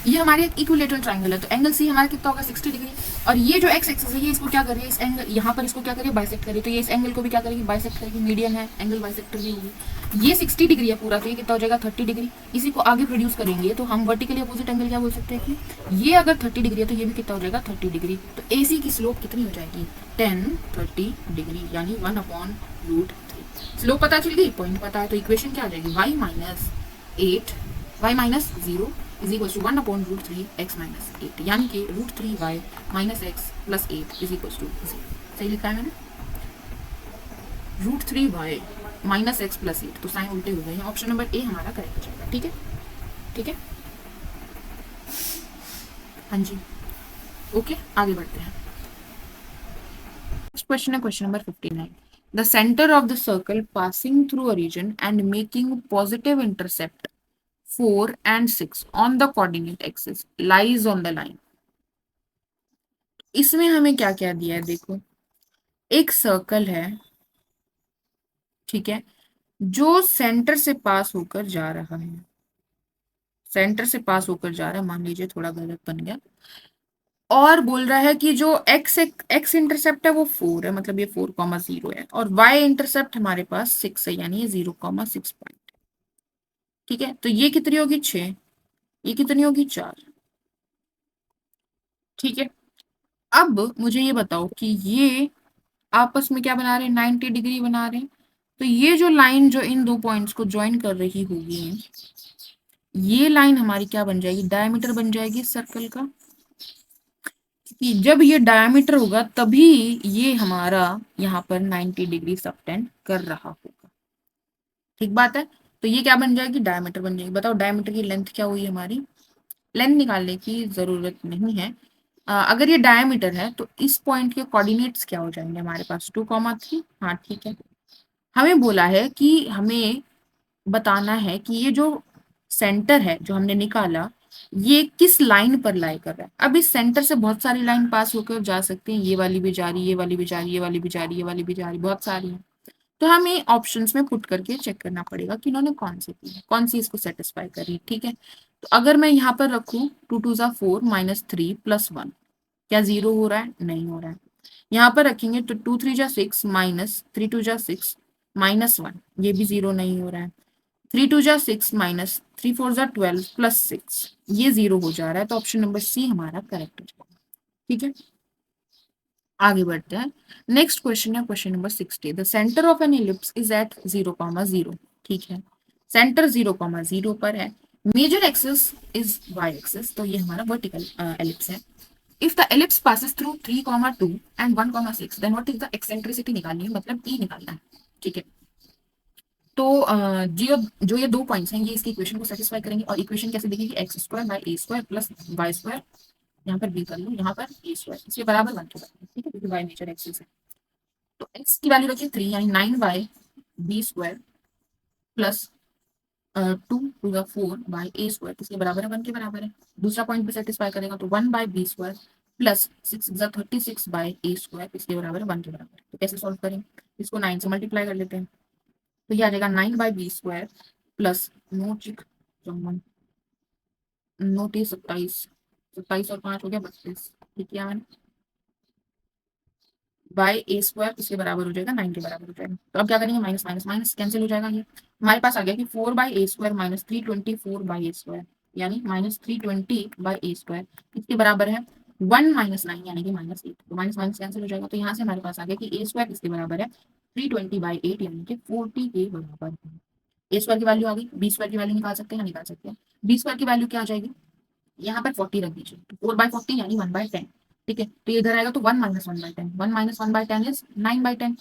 ये हमारे एक इक्विलेटरल ट्रायंगल है, तो एंगल सी हमारा कितना होगा 60 डिग्री। और ये जो एक्स एक्सिस है ये इसको क्या कर रही है, इस एंगल यहाँ पर इसको क्या करिए बाइसेक्ट करिए, तो ये इस एंगल को भी क्या करेगी बाइसेक्ट करेगी, मीडियन है एंगल बाइसेक्टर भी होगी। ये 60 डिग्री है पूरा, तो ये कितना हो जाएगा 30 डिग्री। इसी को आगे प्रोड्यूस करेंगे तो हम वर्टिकली अपोजिट एंगल क्या बोल सकते हैं कि ये अगर 30 डिग्री है तो ये भी कितना हो जाएगा 30 डिग्री। तो ए सी की स्लोप कितनी हो जाएगी 10 30 डिग्री, यानी 1/√3। स्लोप पता चल गई, पॉइंट पता है, तो इक्वेशन क्या आ जाएगी y minus 8 y minus 0 is equal to 1/√3 x minus 8, यानी कि √3y minus x plus 8 is equal to 0। सही लिखा है मैंने, √3y माइनस x प्लस 8, तो साइन उल्टे हो गए हैं। ऑप्शन नंबर ए हमारा करेक्ट हो जाएगा। ठीक है, ठीक है, हाँ जी, ओके, आगे बढ़ते हैं। नेक्स्ट क्वेश्चन है question number 59। The centre of the circle passing through a region and making positive intercept 4 and 6 on the coordinate axis lies on the line। इसमें हमें क्या क्या दिया है देखो, एक सर्कल है, ठीक है, जो सेंटर से पास होकर जा रहा है, सेंटर से पास होकर जा रहा है, मान लीजिए थोड़ा गलत बन गया, और बोल रहा है कि जो एक्स इंटरसेप्ट है वो 4 है, मतलब ये 4,0 है, और वाई इंटरसेप्ट हमारे पास 6 है, यानी ये 0,6 पॉइंट। ठीक है, तो ये कितनी होगी 6, ये कितनी होगी 4। ठीक है, अब मुझे ये बताओ कि ये आपस में क्या बना रहे हैं 90 डिग्री बना रहे हैं, तो ये जो लाइन जो इन दो पॉइंट्स को ज्वाइन कर रही होगी, ये लाइन हमारी क्या बन जाएगी, डायमीटर बन जाएगी सर्कल का। कि जब ये डायमीटर होगा तभी ये हमारा यहाँ पर 90 डिग्री सबटेंड कर रहा होगा। ठीक बात है, तो ये क्या बन जाएगी डायमीटर बन जाएगी। बताओ डायमीटर की लेंथ क्या हुई हमारी, लेंथ निकालने की जरूरत नहीं है। अगर ये डायमीटर है तो इस पॉइंट के कोऑर्डिनेट्स क्या हो जाएंगे हमारे पास 2,3। हाँ ठीक है, हमें बोला है कि हमें बताना है कि ये जो सेंटर है जो हमने निकाला ये किस लाइन पर लाई कर रहा है। अब इस सेंटर से बहुत सारी लाइन पास होकर जा सकती हैं, ये वाली भी जा रही, ये वाली भी जा रही, ये वाली भी जा रही, ये वाली भी जा रही, बहुत सारी है। तो हमें ऑप्शंस में पुट करके चेक करना पड़ेगा कि इन्होंने कौन सी की है, कौन सी इसको सेटिस्फाई करी। ठीक है, तो अगर मैं यहाँ पर रखूँ 2 2 ज़ा 4 -3 + 1, क्या 0 हो रहा है, नहीं हो रहा है। यहाँ पर रखेंगे तो 2 3 ज़ा 6 -3 2 ज़ा 6 -1, ये भी 0 नहीं हो रहा है। 3 2 ज़ा 6 -3 4 ज़ा 12 +6, ये 0 हो जा रहा है, तो ऑप्शन नंबर सी हमारा करेक्ट हो जाएगा। ठीक है, आगे बढ़ते हैं। नेक्स्ट क्वेश्चन है question number 60। The centre of an ellipse is at 0,0। ठीक है, सेंटर 0,0 पर है। Major axis is y axis, तो ये हमारा वर्टिकल एलिप्स है। If the ellipse passes through 3,2 and 1,6 then what is the eccentricity निकालनी है, मतलब ई निकालना है। ठीक है, तो जो ये दो पॉइंट्स हैं ये इसकी इक्वेशन को सेटिस्फाई करेंगे, और इक्वेशन कैसे दिखेगी, x² by a square plus y square, यहाँ पर बी कर लो, यहाँ पर ए स्क्वायर, इसके बराबर 1 के बराबर। ठीक है, क्योंकि वाई मेजर एक्सिस है। तो x की वैल्यू रखिए 3, यानी 9/b² plus 2 to the 4/a², इसके बराबर है 1 के बराबर है। दूसरा पॉइंट भी सेटिस्फाई करेगा, तो 1/b² प्लस 6 6 36/a², इसके बराबर है 1 के बराबर। तो कैसे सॉल्व करेंगे, इसको 9 से मल्टीप्लाई कर लेते हैं, तो ये आ जाएगा 9/b² प्लस नोट 27, 27 और 5 हो गया 32। ठीक है, मैंने a² इसके बराबर हो जाएगा 9 के बराबर हो जाएगा। तो अब क्या करेंगे, माइनस माइनस माइनस कैंसिल हो जाएगा। ये हमारे पास आ गया कि 4/a² माइनस 324/a², यानी -320/a², इसके बराबर है 1 - 9, यानी कि -8। तो माइनस माइनस कैंसिल हो जाएगा, तो यहाँ से हमारे पास आ गया कि a² इसके बराबर है 320/8, यानी कि 40 के बराबर है। a² की वैल्यू आ गई, b² की वैल्यू निकाल सकते हैं, निकाल सकते हैं। b² की वैल्यू क्या आ जाएगी, यहाँ पर 40 रख दीजिए, तो 4/40 यानी 1/10। ठीक है, तो इधर आएगा तो 1 - 1/10, 1 - 1/10 इज 9/10।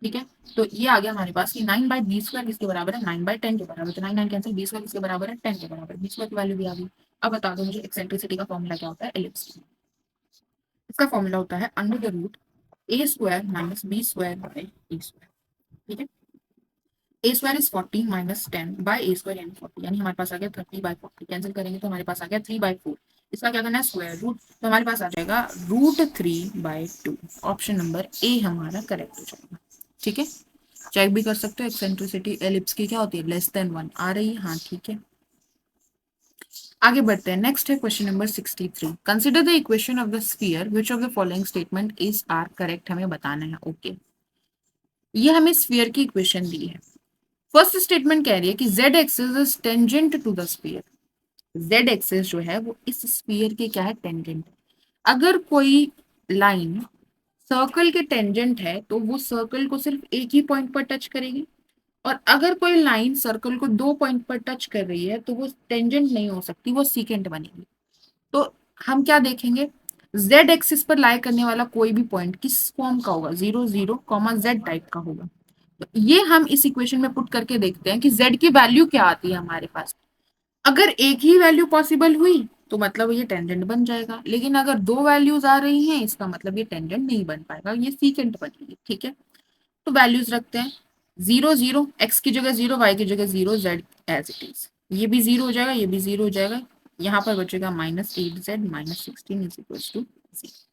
ठीक है, तो ये आ गया हमारे पास कि 9/b² किसके बराबर है, 9/10 के बराबर, तो 9 9 कैंसिल, b² किसके बराबर है 10 के बराबर, b² की वैल्यू भी आ गई। अब बता दो मुझे एक्सेंट्रिसिटी का फॉर्मूला क्या होता है एलिप्स की। इसका फॉर्मूला होता है √a² - b²/a²। ठीक है, a² इज 40 - 10/a², यानी 40, यानी हमारे पास आ गया 30/40, कैंसिल करेंगे तो हमारे पास आ गया 3/4। इसका क्या करना है स्क्वायर रूट, तो हमारे पास आ जाएगा √3/2। ऑप्शन नंबर ए हमारा करेक्ट हो जाएगा। ठीक है, चेक भी कर सकते हो एक्सेंट्रिसिटी एलिप्स की क्या होती है, <<1 आ रही है। हाँ ठीक है, आगे बढ़ते हैं। नेक्स्ट है question number 63। Consider the equation of the sphere which of the following statement is are correct, हमें बताना है। ओके, ये हमें स्फीयर की इक्वेशन दी है। फर्स्ट स्टेटमेंट कह रही है कि z axis is tangent to the sphere. z axis जो है वो इस स्फीयर के क्या है, टेंजेंट। अगर कोई लाइन सर्कल के टेंजेंट है तो वो सर्कल को सिर्फ एक ही पॉइंट पर टच करेगी, और अगर कोई लाइन सर्कल को दो पॉइंट पर टच कर रही है तो वो टेंजेंट नहीं हो सकती, वो सीकेंट बनेगी। तो हम क्या देखेंगे, z एक्सिस पर लाई करने वाला कोई भी पॉइंट किस फॉर्म का होगा, 0 0 z टाइप का होगा। तो ये हम इस इक्वेशन में पुट करके देखते हैं कि z की वैल्यू क्या आती है हमारे पास। अगर एक ही वैल्यू पॉसिबल हुई तो मतलब ये टेंजेंट बन जाएगा, लेकिन अगर दो वैल्यूज आ रही हैं इसका मतलब ये टेंजेंट नहीं बन पाएगा, ये सीकेंट बनेगी। ठीक है, तो वैल्यूज रखते हैं। 0 0, एक्स की जगह 0, वाई की जगह 0, जेड एज इट इज। ये भी 0 हो जाएगा, ये भी 0 हो जाएगा। यहाँ पर बचेगा -8z -16 इज इक्वल टू 0।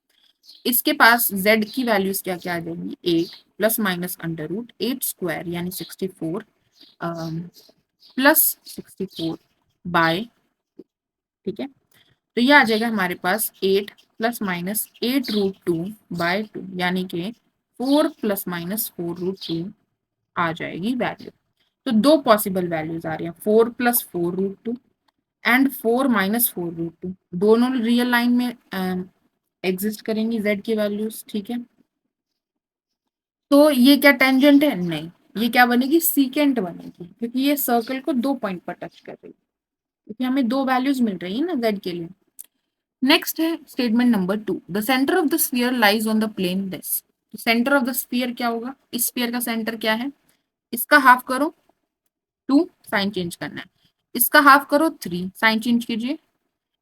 इसके पास z की वैल्यूज क्या क्या आ जाएंगी, 8 plus minus under root 8 square यानी 64 प्लस 64 बाय, ठीक है। तो ये आ जाएगा हमारे पास 8 प्लस माइनस 8√2/2 यानी कि 4 प्लस माइनस 4√2 आ जाएगी वैल्यू। तो दो पॉसिबल वैल्यूज आ रही हैं, 4 प्लस 4√2 एंड 4 माइनस 4√2। दोनों रियल लाइन में एग्जिस्ट करेंगी z की वैल्यूज। ठीक है, तो ये क्या टेंजेंट है, नहीं, ये क्या बनेगी, सीकेंट बनेगी, क्योंकि ये सर्कल को दो पॉइंट पर टच कर रही है, क्योंकि हमें दो वैल्यूज मिल रही है ना z के लिए। नेक्स्ट है statement number 2। The centre of the sphere lies on the plane this. Centre of the sphere क्या होगा, इस स्फीयर का सेंटर क्या है, इसका हाफ करो 2, साइन चेंज करना है। इसका हाफ करो 3, साइन चेंज कीजिए।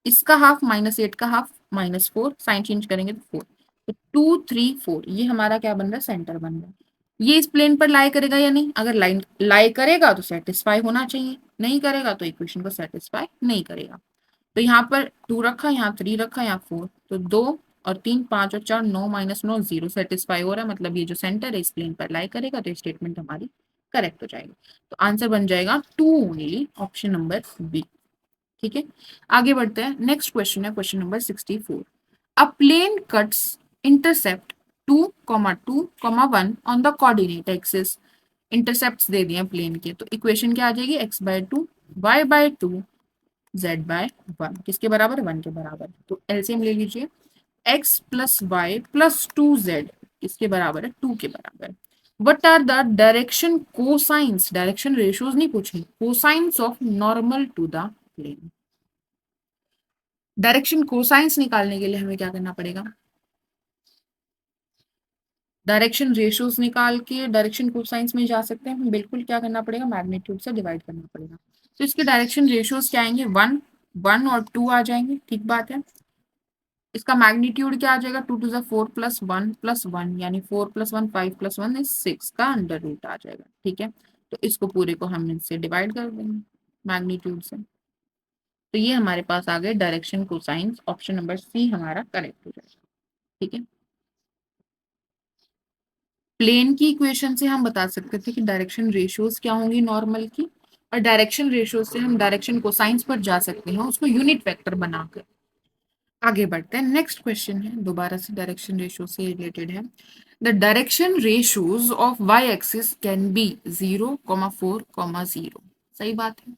इसका हाफ -8 का हाफ -4, साइन चेंज करेंगे तो 4। तो 2 3 4 ये हमारा क्या बन रहा है, सेंटर बन रहा है। ये इस प्लेन पर लाई करेगा या नहीं, अगर लाइन लाई करेगा तो सेटिस्फाई होना चाहिए, नहीं करेगा तो इक्वेशन को सेटिस्फाई नहीं करेगा। तो यहाँ पर 2 रखा, यहाँ 3 रखा, यहाँ 4, तो 2 और 3 5 और 4 9 -9 0 सेटिस्फाई हो रहा है, मतलब ये जो सेंटर है इस प्लेन पर लाई करेगा, तो स्टेटमेंट हमारी करेक्ट हो जाएगी। तो आंसर बन जाएगा 2 ओनली, ऑप्शन नंबर बी। ठीक है, आगे बढ़ते हैं। नेक्स्ट क्वेश्चन है question number 64। A plane cuts intercept 2, 2, 1 on the coordinate axis. Intercepts दे दिए प्लेन के, तो इक्वेशन क्या आ जाएगी, x/2 y/2 z/1 किसके बराबर, 1 के बराबर। तो एलसीएम ले लीजिए, x plus Y plus 2z किसके बराबर है, 2 के बराबर। What are the direction cosines, direction ratios नहीं पूछे, cosines of normal to the plane. Direction cosines निकालने के लिए हमें क्या करना पड़ेगा, डायरेक्शन रेशियोज निकाल के डायरेक्शन कोसाइंस में जा सकते हैं हम, बिल्कुल क्या करना पड़ेगा, मैग्नीट्यूड से डिवाइड करना पड़ेगा। तो इसके डायरेक्शन रेशियोज क्या आएंगे, 1 1 और 2 आ जाएंगे, ठीक बात है। इसका मैग्नीट्यूड क्या आ जाएगा, 2 टू ज़ 4 +1 +1 यानी 4 + 1 5 + 1 इज 6 का अंडर रूट आ जाएगा। ठीक है, तो इसको पूरे को हम इससे डिवाइड कर देंगे मैग्नीट्यूड से। तो ये हमारे पास आ गए direction cosines, option number C हमारा करेक्ट हो जाएगा। ठीक है, प्लेन की इक्वेशन से हम बता सकते थे कि डायरेक्शन रेशियोज क्या होंगी नॉर्मल की, और डायरेक्शन रेशियोज से हम डायरेक्शन कोसाइंस पर जा सकते हैं उसको यूनिट वेक्टर बनाकर। आगे बढ़ते हैं। नेक्स्ट क्वेश्चन है दोबारा से डायरेक्शन रेशियो से रिलेटेड है। The direction ratios of y axis can be 0, 4, 0। सही बात है,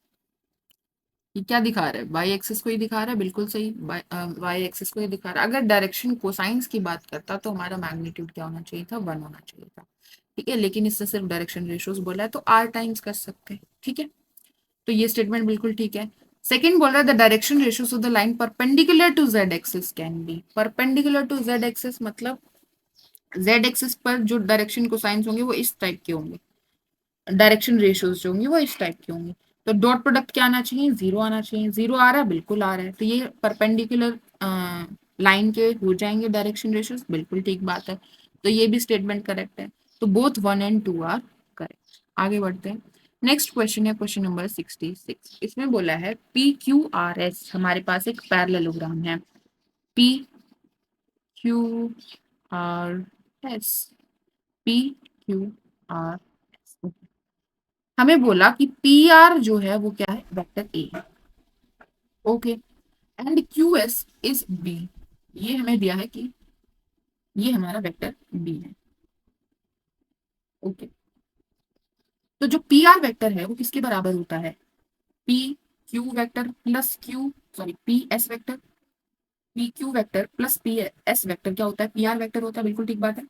ये क्या दिखा रहा है, वाई एक्सिस को ही दिखा रहा है, बिल्कुल सही, वाई एक्सिस को ही दिखा रहा है। अगर डायरेक्शन कोसाइंस की बात करता तो हमारा मैग्नीट्यूड क्या होना चाहिए था, 1 होना चाहिए था। ठीक है, लेकिन इससे सिर्फ डायरेक्शन रेशियोज बोला है तो आर टाइम्स कर सकते हैं। ठीक है, तो ये स्टेटमेंट बिल्कुल ठीक है। सेकंड बोल रहा है the direction ratios of the line perpendicular to z axis can be. Perpendicular to z axis मतलब जेड एक्सिस पर जो डायरेक्शन कोसाइंस होंगे वो इस टाइप के होंगे, डायरेक्शन रेशियोज जो होंगी वो इस टाइप की होंगी। तो डॉट प्रोडक्ट क्या आना चाहिए, 0 आना चाहिए। 0 आ रहा है, बिल्कुल आ रहा है, तो ये परपेंडिकुलर लाइन के हो जाएंगे डायरेक्शन रेशियोज, बिल्कुल ठीक बात है। तो ये भी स्टेटमेंट करेक्ट है। तो बोथ 1 एंड 2 आर करेक्ट। आगे बढ़ते हैं। नेक्स्ट क्वेश्चन है क्वेश्चन नंबर 66। इसमें बोला है PQRS, हमारे पास एक पैरेललोग्राम है, PQRS, PQRS। हमें बोला कि पी आर जो है वो क्या है, वेक्टर ए है। Okay, and Q S is B. ये हमें दिया है कि ये हमारा वेक्टर बी है। ओके, तो जो पी आर वेक्टर है वो किसके बराबर होता है? P Q vector plus Q, sorry P S vector, P Q vector plus P S vector क्या होता है? पी आर वेक्टर होता है, बिल्कुल ठीक बात है।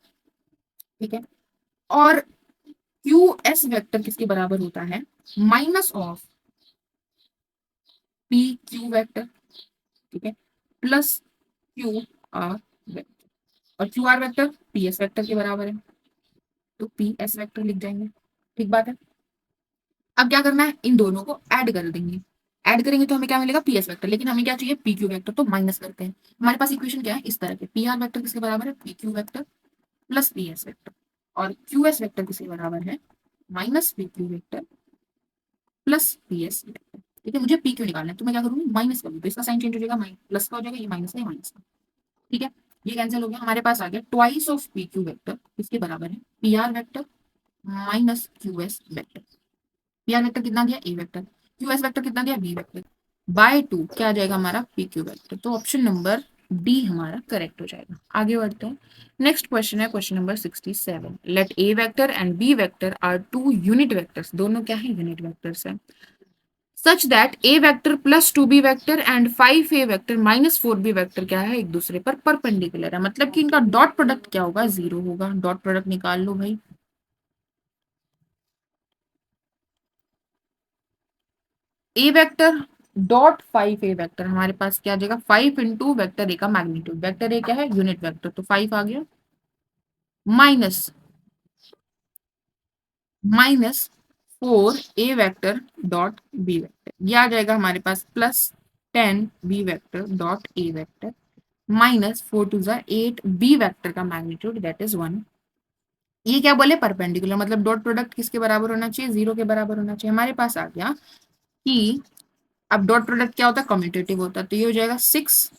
ठीक है, और क्यू एस वेक्टर किसके बराबर होता है? Minus of P Q vector, ठीक है, प्लस क्यू आर वेक्टर, और Q R vector P S vector के बराबर है, तो पी एस वेक्टर लिख जाएंगे। ठीक बात है। अब क्या करना है, इन दोनों को ऐड कर देंगे। ऐड करेंगे तो हमें क्या मिलेगा? पी एस वेक्टर, लेकिन हमें क्या चाहिए? पी क्यू वेक्टर, तो माइनस करते हैं। हमारे पास इक्वेशन क्या है इस तरह के, पी आर वेक्टर किसके बराबर है? P Q vector plus P S vector, और क्यू एस वेक्टर किसके बराबर है? Minus P Q vector plus P S vector. ठीक है, मुझे पी क्यू निकालना है, तो मैं क्या करूंगी? माइनस करूंगी, तो इसका साइन चेंज हो जाएगा, प्लस का हो जाएगा, ये माइनस का, ये माइनस का। ठीक है, ये कैंसिल हो गया, हमारे पास आ गया twice of P Q vector किसके बराबर है? P R vector minus Q S vector. P R vector कितना दिया? ए वेक्टर। क्यू एस वेक्टर कितना दिया? B vector. बाय टू क्या आ जाएगा हमारा? P Q vector. तो ऑप्शन नंबर डी हमारा करेक्ट हो जाएगा। आगे बढ़ते हैं। नेक्स्ट क्वेश्चन है question number 67। Let A vector and B vector are two unit vectors, दोनों क्या है? यूनिट वेक्टर्स है। Such that A vector plus two B vector and 5 A vector minus 4 B vector क्या है? एक दूसरे पर परपेंडिकुलर है, मतलब कि इनका डॉट प्रोडक्ट क्या होगा? जीरो होगा। डॉट प्रोडक्ट निकाल लो भाई। ए वेक्टर डॉट 5 ए वेक्टर, हमारे पास क्या आ जाएगा? 5 इंटू वेक्टर ए का मैग्नीट्यूड, वेक्टर ए क्या है? यूनिट वेक्टर, तो 5 आ गया, minus minus 4 A vector dot B vector, ये आ जाएगा हमारे पास plus 10 B vector dot A vector, minus 4 to 8 B vector का मैग्नीट्यूड दैट इज 1। ये क्या बोले? परपेंडिकुलर, मतलब डॉट प्रोडक्ट किसके बराबर होना चाहिए? जीरो के बराबर होना चाहिए। हमारे पास आ गया कि अब डॉट प्रोडक्ट क्या होता है? कम्यूटेटिव होता है, तो ये हो जाएगा 6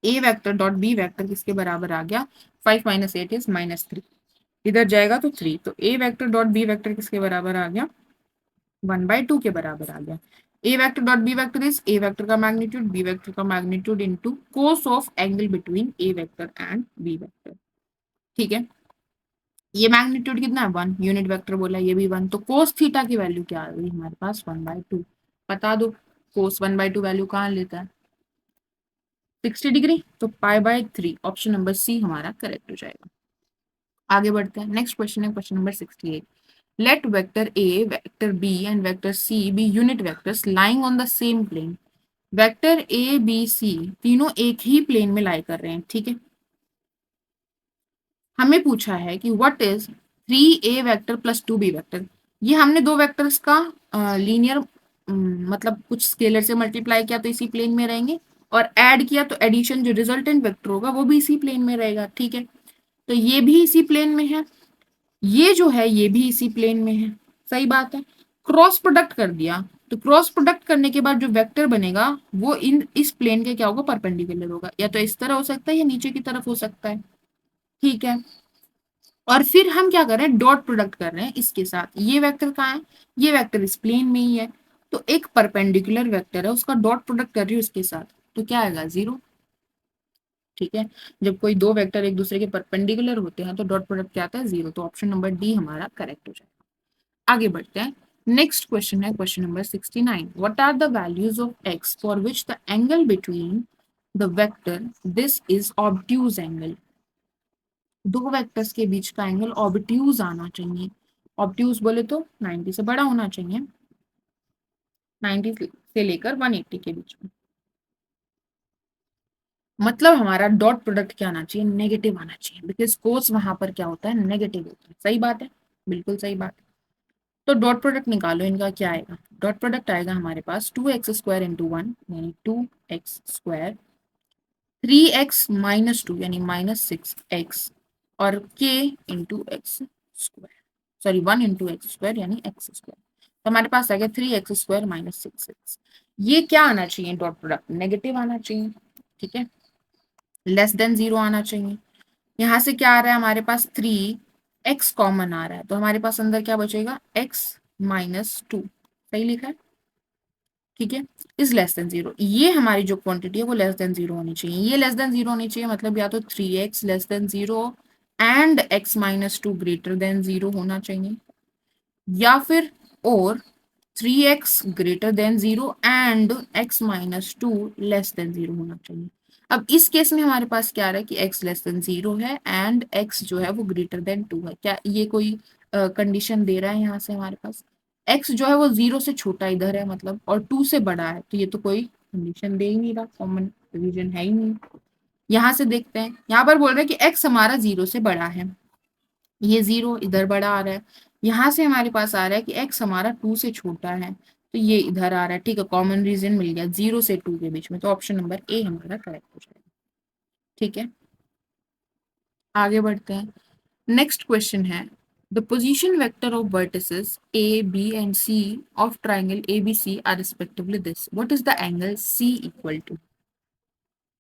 ए वेक्टर डॉट बी वेक्टर किसके बराबर आ गया? 5 - 8 इज -3, इधर जाएगा तो 3, तो A vector dot B vector किसके बराबर आ गया? 1/2 के बराबर आ गया। A vector dot B vector is A vector का मैग्नीट्यूड, बी वेक्टर का magnitude into cos of angle between A vector and B vector. ठीक है, ये मैग्नीट्यूड कितना है? 1, यूनिट वेक्टर बोला, ये भी 1, तो कोस थीटा की वैल्यू क्या आ गई हमारे पास? 1/2। बता दो, कोस 1/2 वैल्यू कहाँ लेता है? 60 डिग्री, तो π/3, ऑप्शन नंबर सी हमारा करेक्ट हो जाएगा। आगे बढ़ते हैं। नेक्स्ट क्वेश्चन है question number 68। Let vector A, vector B and vector C be unit vectors lying on the same plane. Vector A B C तीनों एक ही प्लेन में लाई कर रहे हैं। ठीक है, हमें पूछा है कि what is 3 A vector plus 2 B vector. ये हमने दो वेक्टर्स का लीनियर मतलब कुछ स्केलर से मल्टीप्लाई किया तो इसी प्लेन में रहेंगे, और ऐड किया तो एडिशन जो रिजल्टेंट वेक्टर होगा वो भी इसी प्लेन में रहेगा। ठीक है, तो ये भी इसी प्लेन में है, ये जो है ये भी इसी प्लेन में है। सही बात है। क्रॉस प्रोडक्ट कर दिया, तो क्रॉस प्रोडक्ट करने के बाद जो वेक्टर बनेगा वो इन इस प्लेन के क्या होगा? परपेंडिकुलर होगा, या तो इस तरह हो सकता है या नीचे की तरफ हो सकता है। ठीक है, और फिर हम क्या कर रहे हैं? डॉट प्रोडक्ट कर रहे हैं इसके साथ। ये वेक्टर कहाँ है? ये वेक्टर इस प्लेन में ही है, तो एक परपेंडिकुलर वेक्टर है उसका डॉट प्रोडक्ट कर रही हूँ इसके साथ, तो क्या आएगा? 0। ठीक है, जब कोई दो वेक्टर एक दूसरे के परपेंडिकुलर होते हैं तो डॉट प्रोडक्ट क्या आता है? 0, तो ऑप्शन नंबर डी हमारा करेक्ट हो जाएगा। आगे बढ़ते हैं। नेक्स्ट क्वेश्चन है question number 69। What are the values of x for which the angle between the vector this is obtuse angle. दो वेक्टर्स के बीच का एंगल ऑब्ट्यूज आना चाहिए। ऑब्ट्यूज बोले तो 90 से बड़ा होना चाहिए, 90 से लेकर 180 के बीच में। मतलब हमारा डॉट प्रोडक्ट क्या आना चाहिए? नेगेटिव आना चाहिए, बिकॉज कोस वहां पर क्या होता है? नेगेटिव होता है। सही बात है, बिल्कुल सही बात है। तो डॉट प्रोडक्ट निकालो, इनका क्या आएगा? डॉट प्रोडक्ट आएगा हमारे पास 2x² इंटू 1 यानी 2x², 3x - 2 यानी -6x, और k into x square, sorry 1 × x² यानी x²। तो हमारे पास आ गया 3x² -6x। ये क्या आना चाहिए? डॉट प्रोडक्ट नेगेटिव आना चाहिए। ठीक है, लेस देन 0 आना चाहिए। यहाँ से क्या आ रहा है हमारे पास? 3x कॉमन आ रहा है, तो हमारे पास अंदर क्या बचेगा? x - 2। सही लिखा है। ठीक है, इज लेस देन जीरो, ये हमारी जो क्वांटिटी है वो लेस देन जीरो होनी चाहिए, ये लेस देन जीरो होनी चाहिए, मतलब या तो 3x less than zero and x-2 greater than zero होना चाहिए, या फिर और 3x greater than zero and x-2 less than zero होना चाहिए। अब इस केस में हमारे पास क्या आ रहा है कि x लेस देन जीरो है एंड x जो है वो ग्रेटर देन 2 है, क्या ये कोई कंडीशन दे रहा है यहाँ से हमारे पास? x जो है वो जीरो से छोटा इधर है मतलब, और 2 से बड़ा है, तो ये तो कोई कंडीशन दे ही नहीं रहा, कॉमन रीजन है ही नहीं। यहाँ से देखते हैं, यहाँ पर बोल रहे हैं कि x हमारा जीरो से बड़ा है, ये जीरो इधर बड़ा आ रहा है, यहाँ से हमारे पास आ रहा है कि x हमारा 2 से छोटा है, तो ये इधर आ रहा है। ठीक है, कॉमन रीजन मिल गया 0 से 2 के बीच में, तो ऑप्शन नंबर ए हमारा करेक्ट हो जाएगा। ठीक है, आगे बढ़ते हैं। नेक्स्ट क्वेश्चन है, the position vector of vertices A B and C of triangle A B C are respectively this, what is the angle C equal to.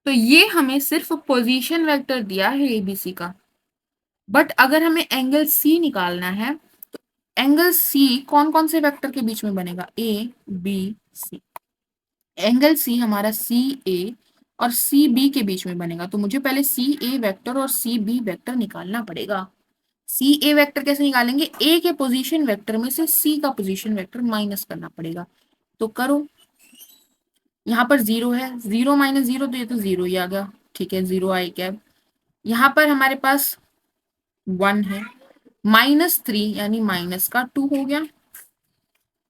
तो ये हमें सिर्फ पोजीशन वेक्टर दिया है एबीसी का, बट अगर हमें एंगल सी निकालना है, एंगल सी कौन कौन से वेक्टर के बीच में बनेगा, ए बी सी। एंगल सी हमारा सी ए और सी बी के बीच में बनेगा, तो मुझे पहले सी ए वेक्टर और सी बी वेक्टर निकालना पड़ेगा। सी ए वेक्टर कैसे निकालेंगे, ए के पोजीशन वेक्टर में से सी का पोजीशन वेक्टर माइनस करना पड़ेगा, तो करो। यहाँ पर जीरो है, जीरो माइनस जीरो तो ये तो जीरो ही आ गया, ठीक है, जीरो आई कैप। यहाँ पर हमारे पास वन है, -3 यानी माइनस का 2 हो गया।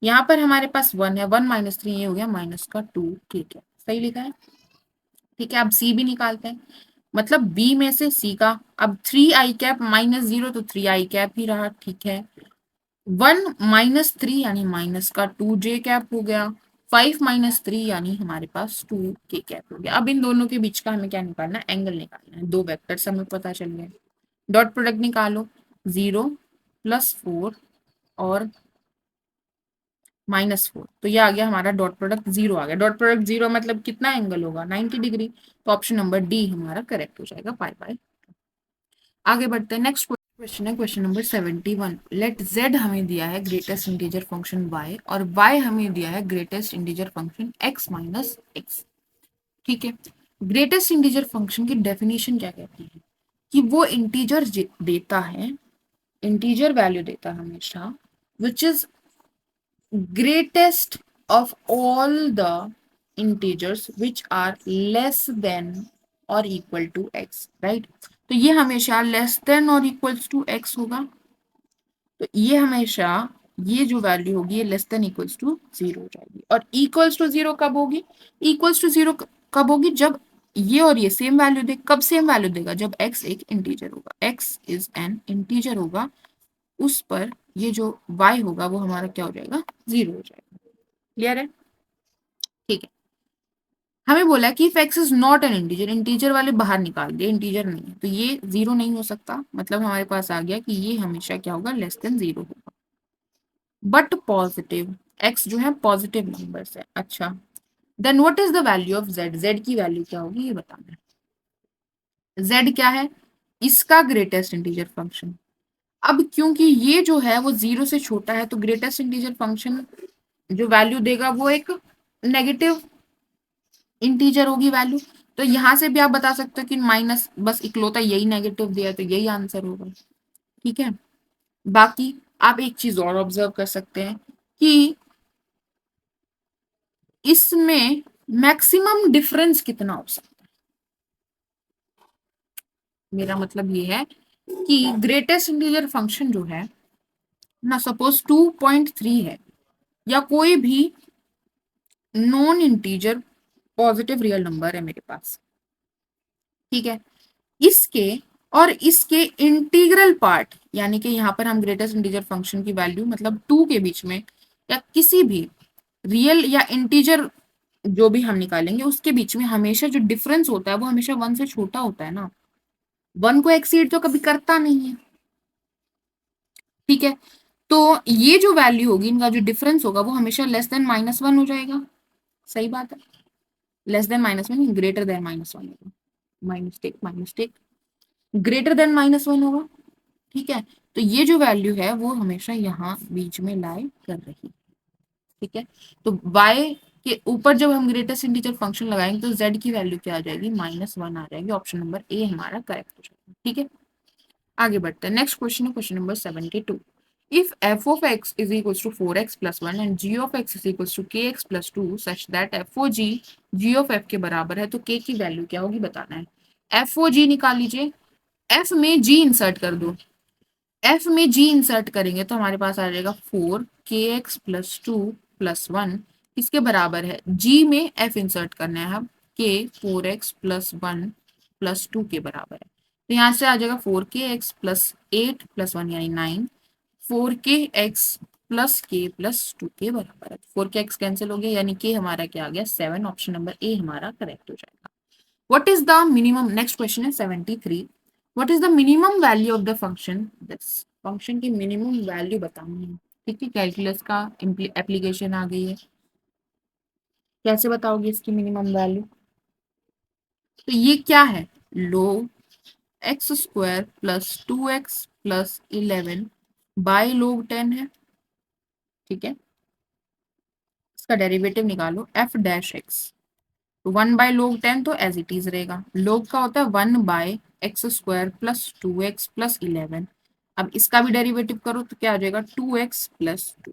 यहाँ पर हमारे पास वन है, 1 - 3 ये हो गया -2, ठीक है, सही लिखा है। ठीक है, अब सी भी निकालते हैं, मतलब बी में से सी का, अब 3 i कैप -0 तो 3 i कैप ही रहा, ठीक है। 1 - 3 यानी -2 j कैप हो गया, 5 - 3 यानी हमारे पास 2 k कैप हो गया। अब इन दोनों के बीच का हमें क्या निकालना है, एंगल निकालना है। दो वेक्टर्स हमें पता चल गए, डॉट प्रोडक्ट निकालो, 0 + 4 और -4, तो ये आ गया हमारा डॉट प्रोडक्ट 0 आ गया। डॉट प्रोडक्ट 0 मतलब कितना एंगल होगा, 90 डिग्री, तो ऑप्शन नंबर डी हमारा करेक्ट हो जाएगा, पाई पाई। आगे बढ़ते हैं, नेक्स्ट क्वेश्चन है क्वेश्चन नंबर 71। लेट z हमें दिया है ग्रेटेस्ट इंटीजर फंक्शन y और y हमें दिया है greatest integer function x - x। ठीक है, ग्रेटेस्ट इंटीजर फंक्शन की डेफिनेशन क्या कहती है कि वो इंटीजर देता है, इंटीजर वैल्यू देता है हमेशा, which is greatest of all the integers which are less than or equal to x, right? तो ये हमेशा लेस देन और इक्वल्स टू x होगा, तो ये हमेशा ये जो वैल्यू होगी ये लेस देन इक्वल्स टू 0 हो जाएगी। और इक्वल्स टू 0 कब होगी, इक्वल्स टू 0 कब होगी, जब ये और ये सेम वैल्यू दे। कब सेम वैल्यू देगा, जब x एक इंटीजर होगा, x इज एन इंटीजर होगा, उस पर ये जो y होगा वो हमारा क्या हो जाएगा, 0 हो जाएगा। क्लियर है, ठीक है। हमें बोला कि if x is not an integer, integer वाले बाहर निकाल दिए, इंटीजर नहीं है, तो ये 0 नहीं हो सकता, मतलब हमारे पास आ गया कि ये हमेशा क्या होगा, लेस देन 0 होगा। बट पॉजिटिव, x जो है पॉजिटिव नंबर है, अच्छा, then what is the value of z, z की वैल्यू क्या होगी ये बताना है। z क्या है, इसका ग्रेटेस्ट इंटीजर फंक्शन। अब क्योंकि ये जो है वो 0 से छोटा है, तो ग्रेटेस्ट इंटीजर फंक्शन जो वैल्यू देगा वो एक नेगेटिव इंटीजर होगी वैल्यू, तो यहां से भी आप बता सकते हो कि माइनस, बस इकलौता यही नेगेटिव दिया, तो यही आंसर होगा। ठीक है, बाकी आप एक चीज और ऑब्जर्व कर सकते हैं कि इसमें मैक्सिमम डिफरेंस कितना हो सकता है। मेरा मतलब ये है कि ग्रेटेस्ट इंटीजर फंक्शन जो है ना, सपोज 2.3 है, या कोई भी non integer positive real number है मेरे पास, ठीक है, इसके और इसके इंटीग्रल पार्ट, यानी कि यहाँ पर हम ग्रेटेस्ट इंटीजर फंक्शन की वैल्यू मतलब 2 के बीच में, या किसी भी रियल या इंटीजर जो भी हम निकालेंगे उसके बीच में हमेशा जो डिफरेंस होता है वो हमेशा 1 से छोटा होता है ना, 1 को एक्सीड तो कभी करता नहीं है। ठीक है, तो ये जो वैल्यू होगी, इनका जो डिफरेंस होगा वो हमेशा लेस देन -1 हो जाएगा। सही बात है, लेस देन -1 ग्रेटर देन -1 होगा, माइनस ग्रेटर देन -1 होगा। ठीक है, तो ये जो वैल्यू है वो हमेशा यहाँ बीच में लाई कर रही है। ठीक है, तो y कि ऊपर जब हम ग्रेटेस्ट इंटीजर फंक्शन लगाएंगे तो z की वैल्यू क्या आ जाएगी, -1 आ जाएगी। ऑप्शन नंबर ए हमारा करेक्ट हो जाएगा। ठीक है, आगे बढ़ते हैं। नेक्स्ट क्वेश्चन है question number 72। If f of x is equals to 4x plus 1 and g of x is equals to kx plus 2 such that f o g g of f के बराबर है, तो k की value क्या होगी बताना है। f o g निकाल लीजिए, f में g इंसर्ट कर दो। f में g इंसर्ट करेंगे तो हमारे पास आ जाएगा 4kx प्लस 2 प्लस 1 किसके बराबर है, g में f इंसर्ट करना है, अब k 4x प्लस 1 प्लस 2 के बराबर है। तो यहाँ से आ जाएगा 4kx प्लस 8 प्लस 1 यानी 9, 4kx प्लस k प्लस 2 के बराबर है। 4kx कैंसिल हो गया यानी k हमारा क्या आ गया 7। ऑप्शन नंबर ए हमारा करेक्ट हो जाएगा। What is the minimum? Next question है 73. What is the minimum value of the function? This function की minimum value बतानी है। ठीक है, कैलकुलस का एप्लीकेशन आ गई है। कैसे बताओगे इसकी मिनिमम वैल्यू? तो ये क्या है, log x square plus 2x plus 11 by log 10 है। ठीक है, इसका डेरिवेटिव निकालो f डैश एक्स। तो 1/log 10 तो एज इट इज रहेगा। log का होता है 1/x² प्लस 2x प्लस 11। अब इसका भी डेरिवेटिव करो तो क्या आ जाएगा 2x प्लस 2।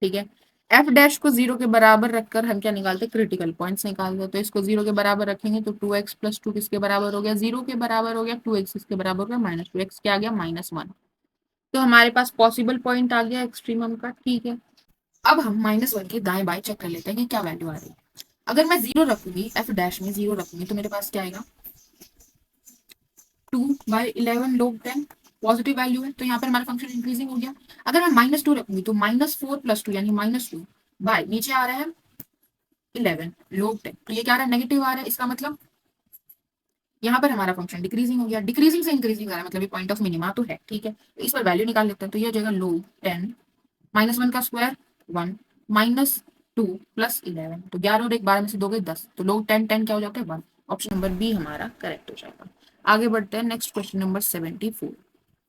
ठीक है, f डैश को 0 के बराबर रखकर हम क्या निकालते हैं, क्रिटिकल पॉइंट्स निकालते हैं। तो इसको 0 के बराबर रखेंगे तो 2x प्लस 2 किसके बराबर हो गया, 0 के बराबर हो गया। 2x किसके बराबर हो गया, -2x क्या आ गया, -1। तो हमारे पास पॉसिबल पॉइंट आ गया एक्सट्रीमम का। ठीक है, अब हम -1 के दाएं बाएं चेक कर लेते हैं कि क्या वैल्यू आ रही है। अगर मैं 0 रखूंगी, f डैश में 0 रखूंगी तो मेरे पास क्या आएगा, 2/11 log 10 पॉजिटिव वैल्यू है, तो यहाँ पर हमारा फंक्शन इंक्रीजिंग हो गया। अगर मैं -2 रखूंगी तो -4 प्लस 2 यानी -2 बाय नीचे आ रहा है 11 log 10, तो ये क्या आ रहा है, नेगेटिव आ रहा है। इसका मतलब यहाँ पर हमारा फंक्शन डिक्रीजिंग हो गया। डिक्रीजिंग से इंक्रीजिंग आ रहा है, मतलब ये पॉइंट ऑफ मिनिमा तो है। ठीक है, तो इस पर वैल्यू निकाल लेते हैं। तो ये हो जाएगा log 10 -1 का स्क्वायर 1 -2 प्लस 11, तो 11 और 1 12 में से 2 गए 10, तो log 10 10 क्या हो जाता है 1। ऑप्शन नंबर बी हमारा करेक्ट हो जाएगा। आगे बढ़ते हैं। Next question number 74।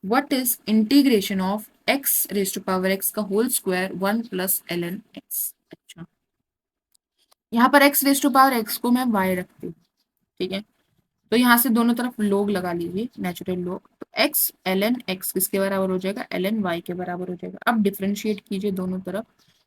What is integration of x raise to power x का whole square 1 plus ln x। अच्छा, यहाँ पर x raise to power x को मैं y रखती हूँ। ठीक है, तो यहाँ से दोनों तरफ लोग लगा लीजिए, नेचुरल लोग। तो x ln x किसके बराबर हो जाएगा, ln y के बराबर हो जाएगा। अब डिफ्रेंशिएट कीजिए दोनों तरफ,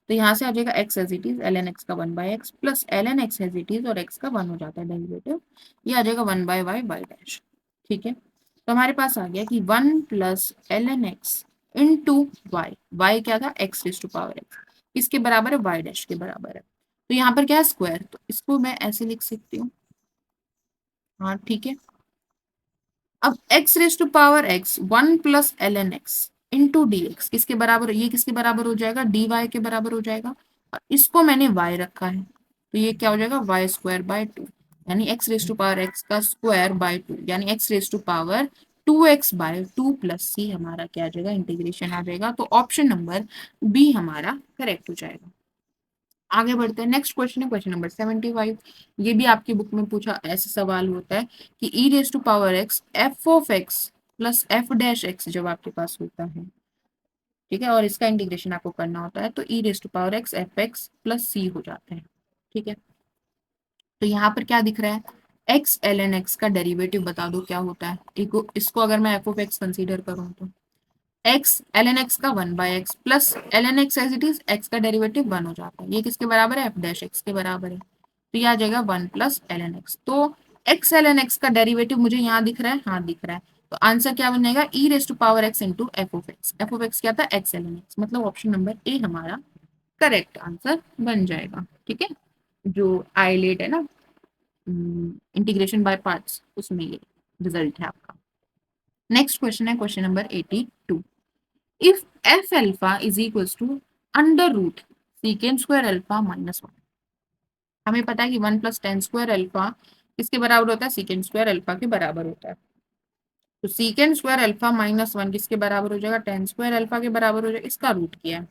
तो यहाँ से आ जाएगा x as it is ln x का 1/x plus ln x as it is और x का 1 हो जाता है डेरिवेटिव, ये आ जाएगा 1/y बाई डैश। ठीक है, तो हमारे पास आ गया कि 1 plus ln x into y. Y क्या था, x raise to power x, किसके बराबर है, y डैश के बराबर है। तो यहाँ पर क्या है स्क्वायर, तो इसको मैं ऐसे लिख सकती हूँ। हाँ ठीक है, अब x raise to power x 1 plus ln x into d x किसके बराबर, ये किसके बराबर हो जाएगा, dy के बराबर हो जाएगा। और इसको मैंने y रखा है, तो ये क्या हो जाएगा वाई स्क्वायर बाय 2, यानी x raise to power x का स्क्वायर बाय 2, यानी x raise to power 2x by 2 plus C हमारा क्या आ जाएगा, इंटीग्रेशन आ जाएगा। तो ऑप्शन नंबर बी हमारा करेक्ट हो जाएगा। आगे बढ़ते हैं। नेक्स्ट क्वेश्चन है क्वेश्चन नंबर 75। ये भी आपकी बुक में पूछा ऐसा सवाल होता है कि e raise to power x f of x plus f dash x जब आपके पास होता है, ठीक है, और इसका इंटीग्रेशन आपको करना होता है, तो e raise to power x f x plus C हो जाते हैं। ठीक है, तो यहाँ पर क्या दिख रहा है, एक्स एल एन एक्स का डेरिवेटिव बता दो क्या होता है। इसको अगर मैं एफ ऑफ एक्स कंसिडर करूँ तो एक्स एल एन एक्स का 1/x plus l n x as it is x का डेरिवेटिव 1 हो जाता है। ये किसके बराबर है, एफ डैश एक्स के बराबर है, तो ये आ जाएगा 1 प्लस एल एन एक्स। तो एक्स एल एन एक्स का डेरिवेटिव मुझे यहाँ दिख रहा है, हाँ दिख रहा है। तो आंसर क्या बनेगा, e raise to power x into f of x. F of x क्या था, एक्स एल एन एक्स, मतलब ऑप्शन नंबर ए हमारा करेक्ट आंसर बन जाएगा। ठीक है, जो आईलेट है ना, इंटीग्रेशन बाय पार्ट्स, उसमें ये रिजल्ट है आपका। नेक्स्ट क्वेश्चन है question number 82। if f alpha is equals to under root secant square alpha -1। हमें पता है कि 1 प्लस टेन स्क्वायर अल्फा किसके बराबर होता है, सीकेंड स्क्वायर अल्फा के बराबर होता है। तो सीकेंड स्क्वायर अल्फा -1 किसके बराबर हो जाएगा, टेन स्क्वायर अल्फा के बराबर हो जाएगा। इसका रूट किया है,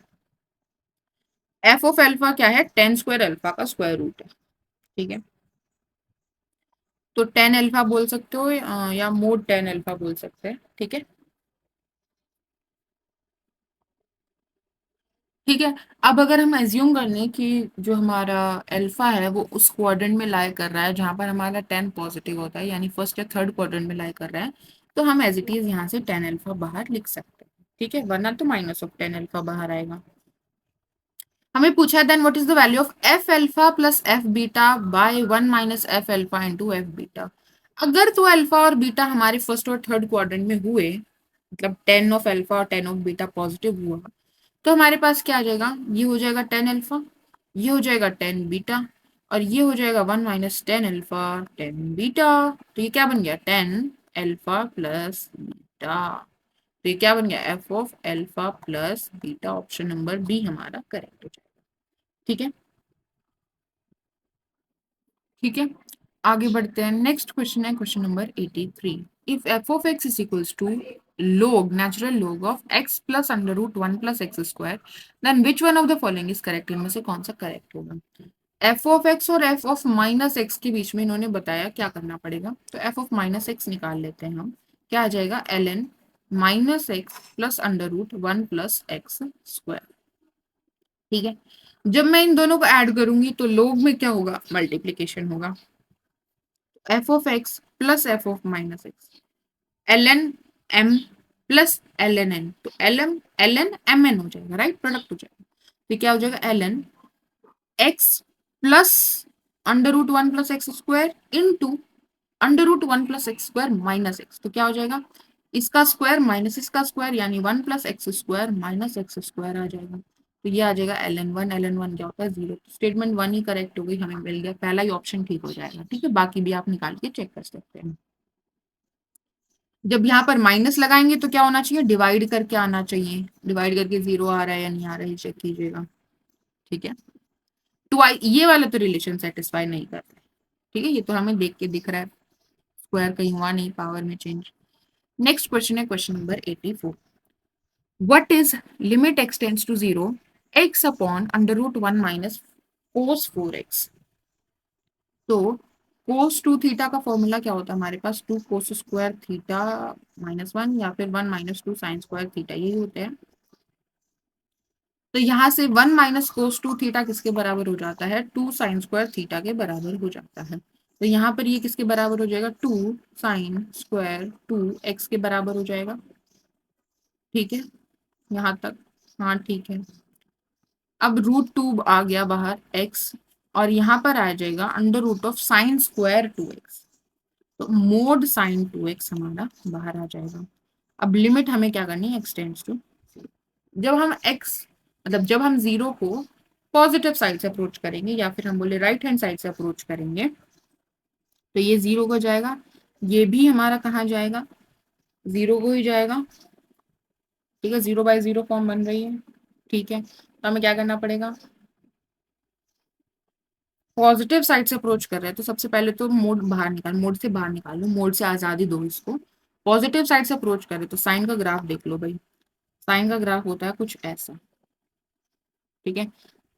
एफ ऑफ अल्फा क्या है, टेन स्क्वायर अल्फा का स्क्वायर रूट है। ठीक है, तो टेन अल्फा बोल सकते हो या मोड टेन अल्फा बोल सकते हैं। ठीक है, ठीक है। अब अगर हम एज्यूम कर लें कि जो हमारा अल्फा है वो उस क्वाड्रेंट में लाई कर रहा है जहां पर हमारा 10 पॉजिटिव होता है, यानी फर्स्ट या थर्ड क्वाड्रेंट में लाई कर रहा है, तो हम एज इट इज यहाँ से 10 अल्फा बाहर लिख सकते हैं। ठीक है, वरना तो माइनस ऑफ 10 अल्फा बाहर आएगा। हमें पूछा है then what is the value of f alpha plus f beta by 1 minus f alpha into f beta. अगर तो अल्फा और बीटा हमारे फर्स्ट और थर्ड क्वाड्रेंट में हुए, मतलब 10 ऑफ अल्फा और 10 ऑफ बीटा पॉजिटिव हुआ, तो हमारे पास क्या आ जाएगा, ये हो जाएगा 10 अल्फा, ये हो जाएगा 10 बीटा, और ये हो जाएगा 1 माइनस 10 अल्फा 10 बीटा। तो ये क्या बन गया, 10 अल्फा प्लस बीटा। तो ये क्या बन गया, f of alpha plus beta. Option number B हमारा करेक्ट हो जाएगा। ठीक है, ठीक है, आगे बढ़ते हैं। नेक्स्ट क्वेश्चन है question number 83। If f of x is equals to log natural log of x plus under root 1 plus x square, then which one of the following is correct. इनमें से कौन सा करेक्ट होगा। F of x और f of minus x के बीच में इन्होंने बताया क्या करना पड़ेगा, तो एफ ऑफ माइनस एक्स निकाल लेते हैं हम। क्या आ जाएगा, l n minus x plus under root 1 plus x square. ठीक है, जब मैं इन दोनों को ऐड करूंगी तो log में क्या होगा, मल्टीप्लीकेशन होगा। F of x plus f of minus x, l n m plus l n n, तो एल एन एम एन हो जाएगा, राइट, प्रोडक्ट हो जाएगा। तो क्या हो जाएगा, l n x plus under root 1 plus x square into under root 1 plus x square minus x. तो क्या हो जाएगा, इसका स्क्वायर माइनस इसका स्क्वायर, यानी 1 plus x square minus x square आ जाएगा। तो ये आ जाएगा एल एन वन क्या होता है, जीरो। स्टेटमेंट वन ही करेक्ट हो गई, हमें मिल गया, पहला ही ऑप्शन ठीक हो जाएगा। ठीक है, बाकी भी आप निकाल के चेक कर सकते हैं। जब यहाँ पर माइनस लगाएंगे तो क्या होना चाहिए, डिवाइड करके आना चाहिए। डिवाइड करके जीरो आ रहा है या नहीं आ रहा है, चेक कीजिएगा। ठीक है, तो ये वाला तो रिलेशन सेटिस्फाई नहीं कर रहा है। ठीक है, ये तो हमें देख के दिख रहा है, स्क्वायर कहीं हुआ नहीं, पावर में चेंज। नेक्स्ट क्वेश्चन है question number 84। What is limit x tends to zero x upon under root 1 minus cos 4x। तो कोस 2 थीटा का फॉर्मूला क्या होता है हमारे पास, 2 कोस स्क्वायर थीटा माइनस 1, या फिर 1 माइनस 2 साइन स्क्वायर थीटा, यही होते हैं। तो यहाँ से 1 माइनस कोस 2 थीटा किसके बराबर हो जाता है, 2 साइन स्क्वायर थीटा के बराबर हो जाता है। तो यहाँ पर ये किसके बराबर हो जाएगा, 2 साइन स्क्वायर 2x के बराबर हो जाएगा। ठीक है, यहाँ तक हाँ ठीक है। अब रूट 2 आ गया बाहर x, और यहाँ पर आ जाएगा under root of sine square 2x। तो मोड साइन 2x हमारा बाहर आ जाएगा। अब लिमिट हमें क्या करनी है, x टेंड्स टू, जब हम x मतलब जब हम जीरो को पॉजिटिव साइड से अप्रोच करेंगे, या फिर हम बोले राइट हैंड साइड से अप्रोच करेंगे, तो ये जीरो को जाएगा, ये भी हमारा कहाँ जाएगा, जीरो को ही जाएगा। ठीक है, जीरो बाय जीरो फॉर्म बन रही है। ठीक है, तो हमें क्या करना पड़ेगा, पॉजिटिव साइड से अप्रोच कर रहे हैं तो सबसे पहले तो मोड बाहर निकाल, मोड से बाहर निकालो, मोड से आजादी दो इसको। पॉजिटिव साइड से अप्रोच कर रहे तो साइन का ग्राफ देख लो भाई, साइन का ग्राफ होता है कुछ ऐसा। ठीक है,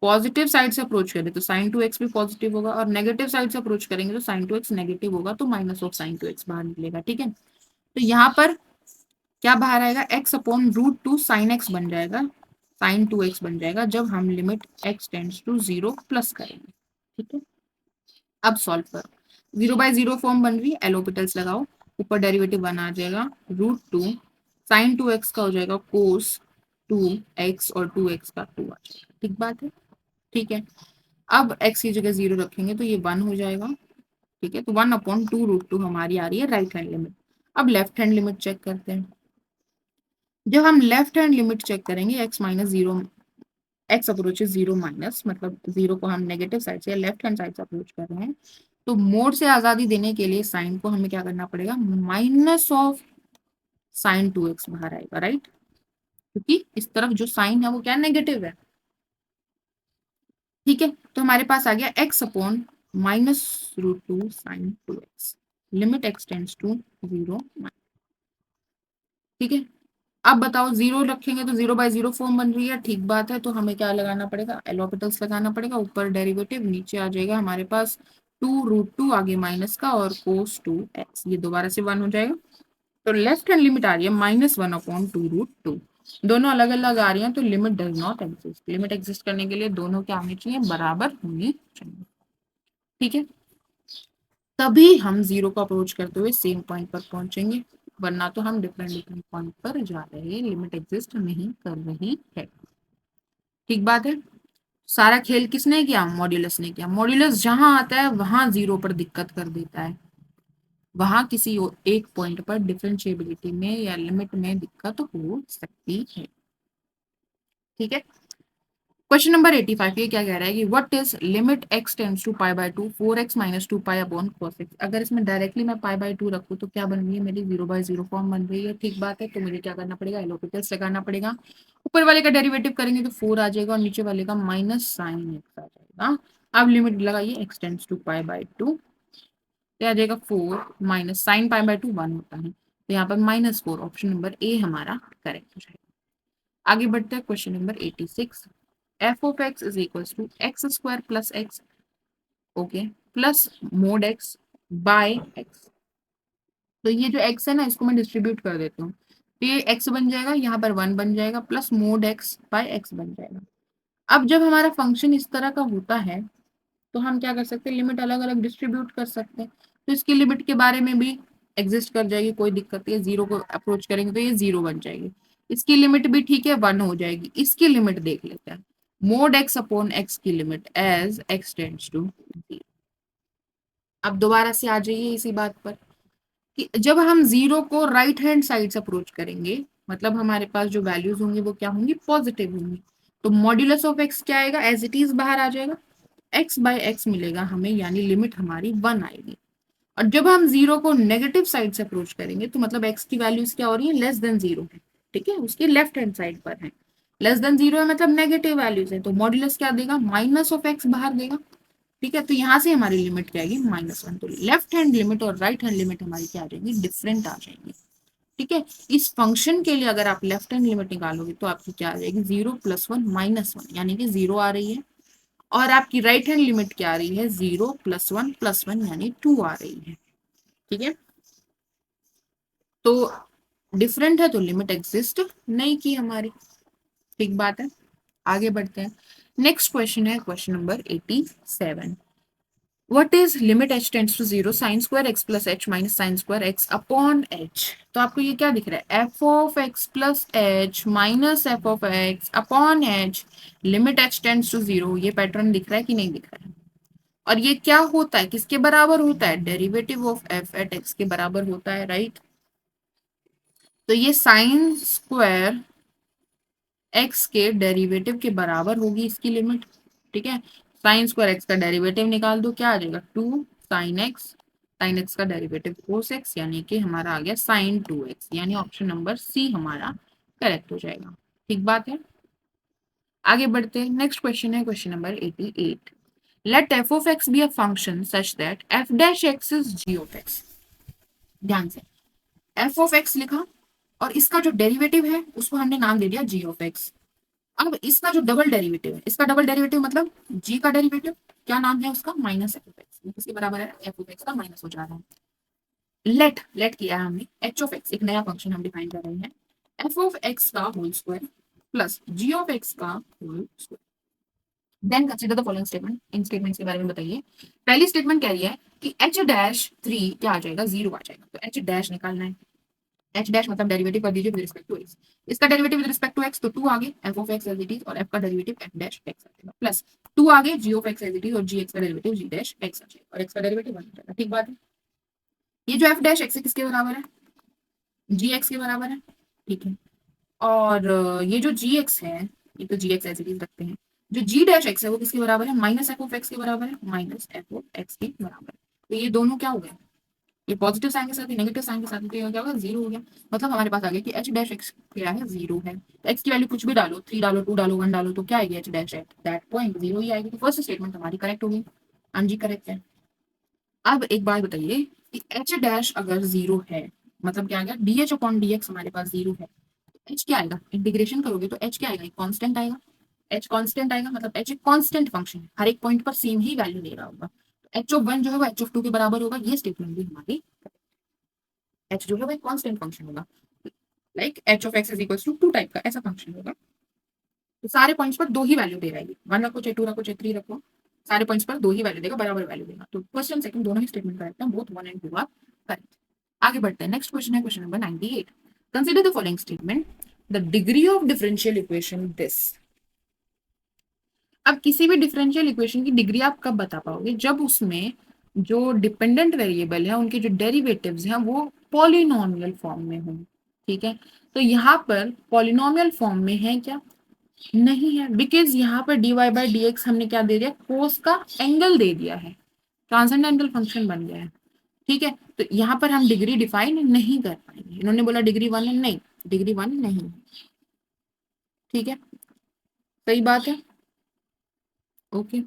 पॉजिटिव साइड से अप्रोच करें तो साइन 2x भी पॉजिटिव होगा, और नेगेटिव साइड से अप्रोच करेंगे तो साइन 2x नेगेटिव होगा, तो माइनस ऑफ साइन 2x बाहर निकलेगा। ठीक है, तो यहाँ पर क्या बाहर आएगा, x upon root 2 sine x बन जाएगा, साइन 2x बन जाएगा, जब हम limit x tends to zero plus करेंगे। ठीक है, अब सॉल्व करो, जीरो बाय जीरो फॉर्म बन रही है, एलोपिटल्स लगाओ, ऊपर डेरिवेटिव वन आ जाएगा, रूट 2 साइन 2x का हो जाएगा कोस 2x, और 2x का 2 आ जाएगा। ठीक बात है। ठीक है, अब x की जगह जीरो रखेंगे तो ये 1 हो जाएगा। ठीक है, तो 1 अपॉन 2 रूट 2 हमारी आ रही है राइट हैंड लिमिट। अब लेफ्ट हैंड लिमिट चेक करते हैं। जब हम लेफ्ट हैंड लिमिट चेक करेंगे, x minus zero, x approaches zero minus, मतलब जीरो को हम नेगेटिव साइड से या लेफ्ट हैंड साइड से अप्रोच कर रहे हैं, तो मोड से आजादी देने के लिए साइन को हमें क्या करना पड़ेगा, माइनस ऑफ साइन 2x बाहर आएगा, राइट, क्योंकि इस तरफ जो साइन है वो क्या नेगेटिव है। ठीक है, तो हमारे पास आ गया x upon minus root 2 sine 2x, limit x tends to zero. ठीक है, अब बताओ, जीरो रखेंगे तो जीरो बाय जीरो फॉर्म बन रही है, ठीक बात है, तो हमें क्या लगाना पड़ेगा, एलोपिटल्स लगाना पड़ेगा, ऊपर डेरिवेटिव, नीचे आ जाएगा हमारे पास 2 रूट 2, आगे माइनस का, और कोस 2x, ये दोबारा से 1 हो जाएगा। तो लेफ्ट हैंड लिमिट आ रही है -1 अपॉन 2 रूट 2। दोनों अलग अलग आ रही हैं तो limit does not exist. Limit exist करने के लिए दोनों क्या होनी चाहिए, बराबर होनी चाहिए। ठीक है, तभी हम जीरो को अप्रोच करते हुए सेम पॉइंट पर पहुंचेंगे, वरना तो हम डिफरेंट डिफरेंट पॉइंट पर जा रहे हैं, लिमिट एग्जिस्ट नहीं कर रही है। ठीक बात है। सारा खेल किसने किया, मॉड्यूलस ने किया। मॉड्यूलस जहां आता है वहां जीरो पर दिक्कत कर देता है, वहां किसी एक पॉइंट पर डिफरेंशिएबिलिटी में या लिमिट में दिक्कत हो सकती है। ठीक है, क्वेश्चन नंबर 85 ये क्या कह रहा है कि what is limit x tends to pi by 2 4x minus 2 pi upon cos x। अगर इसमें डायरेक्टली मैं पाई बाय 2 रखूँ तो क्या बन रही है मेरी, 0/0 फॉर्म बन रही है। ठीक बात है, तो मुझे क्या करना पड़ेगा, एलोपिटल्स लगाना पड़ेगा। ऊपर वाले का डेरिवेटिव करेंगे तो 4 आ जाएगा और नीचे वाले का माइनस साइन एक्स आ जाएगा। अब लिमिट लगाइए x tends to pi by 2, तो आ जाएगा 4 माइनस साइन पाई बाय 2 1 होता है, तो यहाँ पर -4, ऑप्शन नंबर ए हमारा करेक्ट हो जाएगा। आगे बढ़ते हैं, question number 86, f of x is equals to x square plus x, okay, plus mod x by x. तो ये जो एक्स है ना, इसको मैं डिस्ट्रीब्यूट कर देती हूँ, तो ये एक्स बन जाएगा, यहाँ पर 1 बन जाएगा, plus mod x by x बन जाएगा। अब जब हमारा फंक्शन इस तरह का होता है तो हम क्या कर सकते हैं, लिमिट अलग अलग डिस्ट्रीब्यूट कर सकते हैं। तो इसकी लिमिट के बारे में भी एग्जिस्ट कर जाएगी, कोई दिक्कत नहीं है। जीरो को अप्रोच करेंगे तो ये जीरो बन जाएगी, इसकी लिमिट भी ठीक है 1 हो जाएगी। इसकी लिमिट देख लेते हैं, मोड एक्स अपॉन एक्स की limit as x tends to 0। अब दोबारा से आ जाइए इसी बात पर कि जब हम जीरो को राइट हैंड साइड से अप्रोच करेंगे, मतलब हमारे पास जो वैल्यूज होंगी वो क्या होंगी, पॉजिटिव होंगी, तो मॉड्यूलस ऑफ एक्स क्या आएगा, एज इट इज बाहर आ जाएगा, एक्स बाय एक्स मिलेगा हमें, यानी लिमिट हमारी 1 आएगी। और जब हम जीरो को नेगेटिव साइड से अप्रोच करेंगे तो मतलब एक्स की वैल्यूज क्या हो रही है, लेस देन जीरो है। ठीक है, उसके लेफ्ट हैंड साइड पर है, लेस देन जीरो है मतलब नेगेटिव वैल्यूज है, तो मॉड्यूलस क्या देगा, माइनस ऑफ एक्स बाहर देगा। ठीक है, तो यहाँ से हमारी लिमिट क्या आएगी, -1। तो लेफ्ट हैंड लिमिट और राइट हैंड लिमिट हमारी क्या आ जाएगी, डिफरेंट आ जाएंगी। ठीक है, इस फंक्शन के लिए अगर आप लेफ्ट हैंड लिमिट निकालोगे तो आपकी क्या आ जाएगी, 0 + 1 -1, यानी कि 0 आ रही है। और आपकी राइट हैंड लिमिट क्या आ रही है, 0 + 1 + 1 यानी 2 आ रही है। ठीक है, तो डिफरेंट है तो लिमिट एग्जिस्ट नहीं की हमारी। ठीक बात है, आगे बढ़ते हैं। नेक्स्ट क्वेश्चन है question number 87, what is limit h tends to 0 sine square x plus h minus sine square x upon h। तो आपको ये क्या दिख रहा है, f of x plus h minus f of x upon h, limit h tends to 0। ये pattern दिख रहा है कि नहीं दिख रहा है, और ये क्या होता है, किसके बराबर होता है, derivative of f at x के बराबर होता है, राइट। तो ये साइन स्क्वायर x के डेरिवेटिव के बराबर होगी इसकी लिमिट। ठीक है, साइन स्क्वायर एक्स का डेरिवेटिव निकाल दो, क्या आ जाएगा, 2 साइन एक्स, साइन एक्स का डेरिवेटिव कोस एक्स, यानी कि हमारा आ गया साइन 2x, यानी ऑप्शन नंबर सी हमारा करेक्ट हो जाएगा। ठीक बात है, आगे बढ़ते हैं। नेक्स्ट क्वेश्चन है question number 88, let f of x be a function such that f dash x is g of x। ध्यान से, f of x लिखा और इसका जो डेरिवेटिव है उसको हमने नाम दे दिया g of x। अब इसका जो डबल डेरिवेटिव है, इसका डबल डेरिवेटिव मतलब g का डेरिवेटिव, क्या नाम है उसका, माइनस एफ ऑफ एक्स, इसके बराबर है एफ ऑफ एक्स का माइनस हो जा रहा है। लेट किया है हमने, एच ऑफ एक्स एक नया फंक्शन हम डिफाइन कर रहे हैं, एफ ऑफ एक्स का whole square plus g of x का whole square. Then consider the following statement, इन स्टेटमेंट्स के बारे में बताइए। पहली स्टेटमेंट कह रही है कि एच डैश 3 क्या आ जाएगा, 0 आ जाएगा, तो एच डैश निकालना है। एच डैश मतलब डेरिवेटिव कर दीजिए विद रिस्पेक्ट टू एक्स, इसका derivative with respect to x, तो 2 आगे f of x as it is, और एफ का डेरिवेटिव एफ डैश एक्स आ जाएगा, प्लस 2 आगे g of x as it is, और जी एक्स का डेरिवेटिव जी डैश एक्स आ जाएगा, और एक्स का डेरिवेटिव 1 आ जाएगा। ठीक बात है, ये जो एफ डैश एक्स है किसके बराबर है, जी एक्स के बराबर है। ठीक है, और ये जो जी एक्स है, ये तो जी एक्स एज इट इज रखते हैं, जो जी डैश एक्स है वो किसके बराबर है, माइनस एफ ऑफ एक्स के बराबर है, माइनस एफ ऑफ एक्स के बराबर है। तो ये दोनों क्या हो गए, ये पॉजिटिव साइन के साथ ही नेगेटिव साइन के साथ तो ये क्या होगा, 0 हो गया। मतलब हमारे पास आ गया कि एच डैश एक्स क्या है, 0 है। तो एक्स की वैल्यू कुछ भी डालो, 3 डालो, 2 डालो, 1 डालो, तो क्या आएगी, H dash at that point 0 ही आएगी। तो फर्स्ट स्टेटमेंट हमारी करेक्ट होगी, हाँ जी करेक्ट है। अब एक बात बताइए कि एच डैश अगर 0 है, मतलब क्या आ गया, D H upon D x हमारे पास 0 है, एच क्या आएगा, इंटीग्रेशन करोगे तो एच क्या आएगा, कांस्टेंट आएगा। एच कांस्टेंट आएगा मतलब एच एक कांस्टेंट फंक्शन है, हर एक पॉइंट पर सेम ही वैल्यू ले रहा होगा, तो एच ऑफ 1 जो है वो एच ऑफ 2 के बराबर होगा। ये स्टेटमेंट भी हमारी, एच जो है वो एक कांस्टेंट फंक्शन होगा, like h of x is equal to 2 type का ऐसा फंक्शन होगा। तो सारे पॉइंट्स पर दो ही वैल्यू दे रहा है, 1 रखो चाहे 2 रखो चाहे 3 रखो, सारे पॉइंट्स पर दो ही वैल्यू देगा, बराबर वैल्यू देगा। तो फर्स्ट एंड सेकंड दोनों ही स्टेटमेंट करेक्ट है, बोथ 1 एंड 2 आर करेक्ट। आगे बढ़ते हैं, नेक्स्ट क्वेश्चन है question number 98। Consider the following statement, the degree of differential equation this. अब किसी भी डिफरेंशियल इक्वेशन की डिग्री आप कब बता पाओगे, जब उसमें जो डिपेंडेंट वेरिएबल है उनके जो डेरिवेटिव्स हैं वो पॉलिनोमियल फॉर्म में हो। ठीक है, तो यहाँ पर पॉलिनोमियल फॉर्म में है क्या, नहीं है, बिकॉज यहाँ पर dy बाई डी एक्स हमने क्या दे दिया, कोस का एंगल दे दिया है, ट्रांसेंडेंटल फंक्शन बन गया है। ठीक है, तो यहाँ पर हम डिग्री डिफाइन नहीं कर पाएंगे, इन्होंने बोला डिग्री 1 है, नहीं डिग्री 1 नहीं। ठीक है, सही बात है, ओके।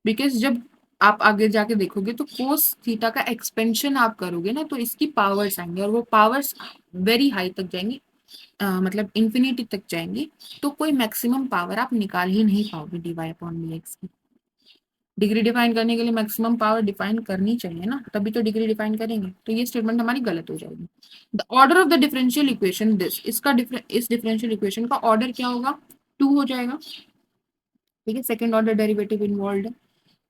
बिकॉज जब आप आगे जाके देखोगे तो कोस थीटा का एक्सपेंशन आप करोगे ना, तो इसकी पावर्स आएंगे और वो पावर्स वेरी हाई तक जाएंगी, मतलब इंफिनिटी तक जाएंगी। तो कोई मैक्सिमम पावर आप निकाल ही नहीं पाओगे dy अपॉन डी एक्स की। डिग्री डिफाइन करने के लिए मैक्सिमम पावर डिफाइन करनी चाहिए ना, तभी तो डिग्री डिफाइन करेंगे। तो ये स्टेटमेंट हमारी गलत हो जाएगी। The order of the differential equation this, इसका इस डिफरेंशियल इक्वेशन का ऑर्डर क्या होगा, 2 हो जाएगा। ठीक है, सेकंड ऑर्डर डेरिवेटिव इन्वॉल्व है,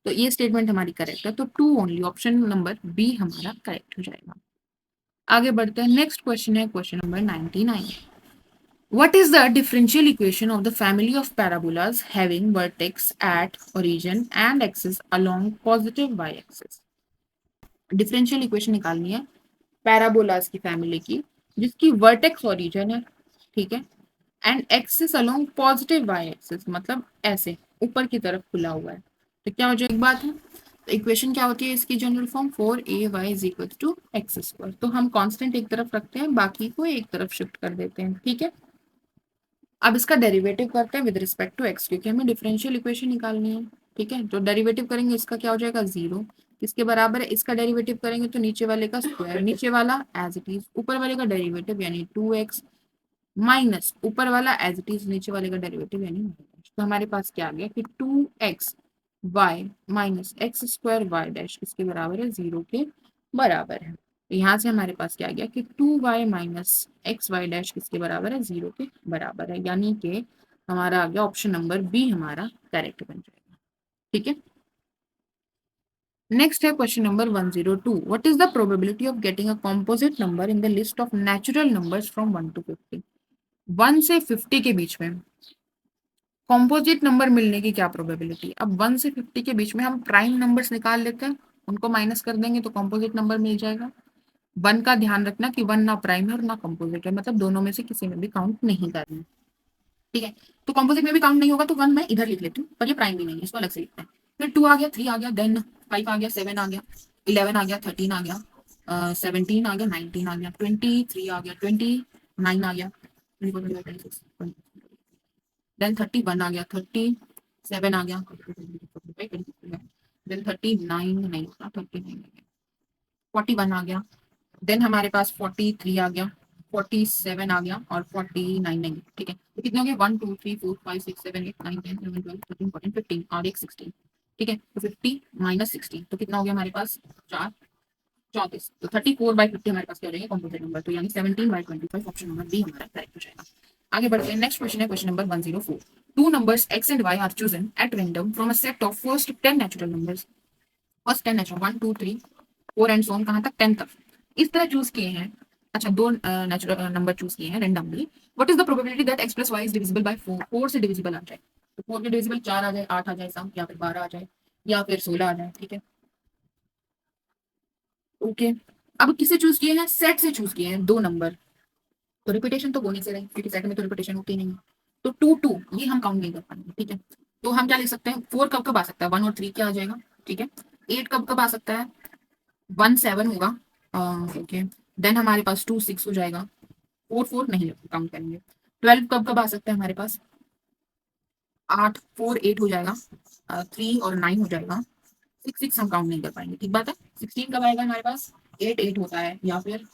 तो ये स्टेटमेंट हमारी करेक्ट है, तो 2 ओनली, ऑप्शन नंबर बी हमारा करेक्ट हो जाएगा। आगे बढ़ते हैं, नेक्स्ट क्वेश्चन है question number 99। What is the differential equation of the family of parabolas having vertex at origin and axis along positive y-axis? Differential equation निकालनी है पैराबोलास की फैमिली की, जिसकी वर्टेक्स ओरिजिन है, ठीक है, and axis along positive y axis, मतलब ऐसे ऊपर की तरफ खुला हुआ है। तो क्या हो जाए, एक बात है, तो इक्वेशन क्या होती है इसकी general form, 4ay is equal to x square. तो हम कांस्टेंट एक तरफ रखते हैं, बाकी को एक तरफ शिफ्ट कर देते हैं। ठीक है, अब इसका डेरिवेटिव करते हैं विद रिस्पेक्ट टू एक्स, क्योंकि हमें डिफरेंशियल इक्वेशन निकालनी है। ठीक है, जो डेरिवेटिव करेंगे इसका क्या हो जाएगा, 0, किसके बराबर है, इसका डेरिवेटिव करेंगे तो नीचे वाले का स्क्वायर, नीचे वाला एज इट इज, ऊपर वाले का डेरिवेटिव यानी 2x माइनस ऊपर वाला एज इट इज, नीचे वाले का डेरिवेटिव यानी माइनस। तो हमारे पास क्या आ गया कि 2x y minus x square y dash किसके बराबर है, 0 के बराबर है। तो यहाँ से हमारे पास क्या आ गया कि 2y minus x Y dash किसके बराबर है, 0 के बराबर है, यानी कि हमारा आ गया ऑप्शन नंबर बी हमारा करेक्ट बन जाएगा। ठीक है, नेक्स्ट है question number 102। What is the probability of getting a composite number in the list of natural numbers from 1 to 50? 1 से 50 के बीच में कॉम्पोजिट नंबर मिलने की क्या प्रोबेबिलिटी। अब 1 से 50 के बीच में हम प्राइम नंबर्स निकाल लेते हैं, उनको माइनस कर देंगे तो कॉम्पोजिट नंबर मिल जाएगा। 1 का ध्यान रखना कि 1 ना प्राइम है और ना कॉम्पोजिट है, मतलब दोनों में से किसी में भी काउंट नहीं करना है। ठीक है, तो कॉम्पोजिट में भी काउंट नहीं होगा तो 1 मैं इधर लिख लेती हूँ, पर ये प्राइम भी नहीं है, इसको अलग से लिखते हैं। फिर 2 आ गया, 3 आ गया, देन 5 आ गया, 7 आ गया, 11 आ गया, 13 आ गया, 17 आ गया, 19 आ गया, 23 आ गया, 29 आ गया, देन 31 आ गया, 37 आ गया, देन 39 नहीं, 39 आ गया, 41 आ गया, देन हमारे पास 43 आ गया, 47 आ गया और 49 नहीं। ठीक है, तो कितने हो गए, 1 2 3 4 5 6 7 8 9 10 11 12 13 14 15 और एक 16। ठीक है, तो 50 माइनस 16 तो कितना हो गया हमारे पास, 4 34। तो 34/50 हमारे पास क्या हो जाएगा कॉम्पोजिट नंबर, तो यानी 17/25, ऑप्शन नंबर बी हमारा करेक्ट हो जाएगा। आगे बढ़ते हैं, नेक्स्ट क्वेश्चन है question number 104। Two numbers x and y are chosen at random from a set of first 10 natural numbers, first 10 natural 1 2 3 4 and so on, कहां तक 10 तक इस तरह चूज किए हैं। अच्छा, दो नेचुरल नंबर चूज किए हैं randomly. What is the probability that x plus y is divisible by 4, 4 से डिविजिबल आ जाए, तो 4 के डिविजिबल 4 आ जाए, 8 आ जाए सम, या फिर 12 आ जाए, या फिर 16 आ जाए। ठीक है, ओके। अब किसे चूज किए हैं, सेट से चूज किए हैं दो नंबर, तो रिपीटेशन तो होनी से रही, क्योंकि सेट में तो रिपीटेशन होती नहीं है। तो 2 2 ये हम काउंट नहीं कर पाएंगे। ठीक है, तो हम क्या लिख सकते हैं, 4 कब कब आ सकता है, 1 और 3 क्या आ जाएगा। ठीक है, 8 कब कब आ सकता है, 1 7 होगा, ओके, देन हमारे पास 2 6 हो जाएगा, 4 4 नहीं काउंट करेंगे। 12 कब कब आ सकता है हमारे पास, 8 4 8 हो जाएगा, 3 और 9 हो जाएगा, 6 6 हम काउंट नहीं कर पाएंगे। ठीक बात है, 16 कब आएगा हमारे पास, 8 8 होता है, या फिर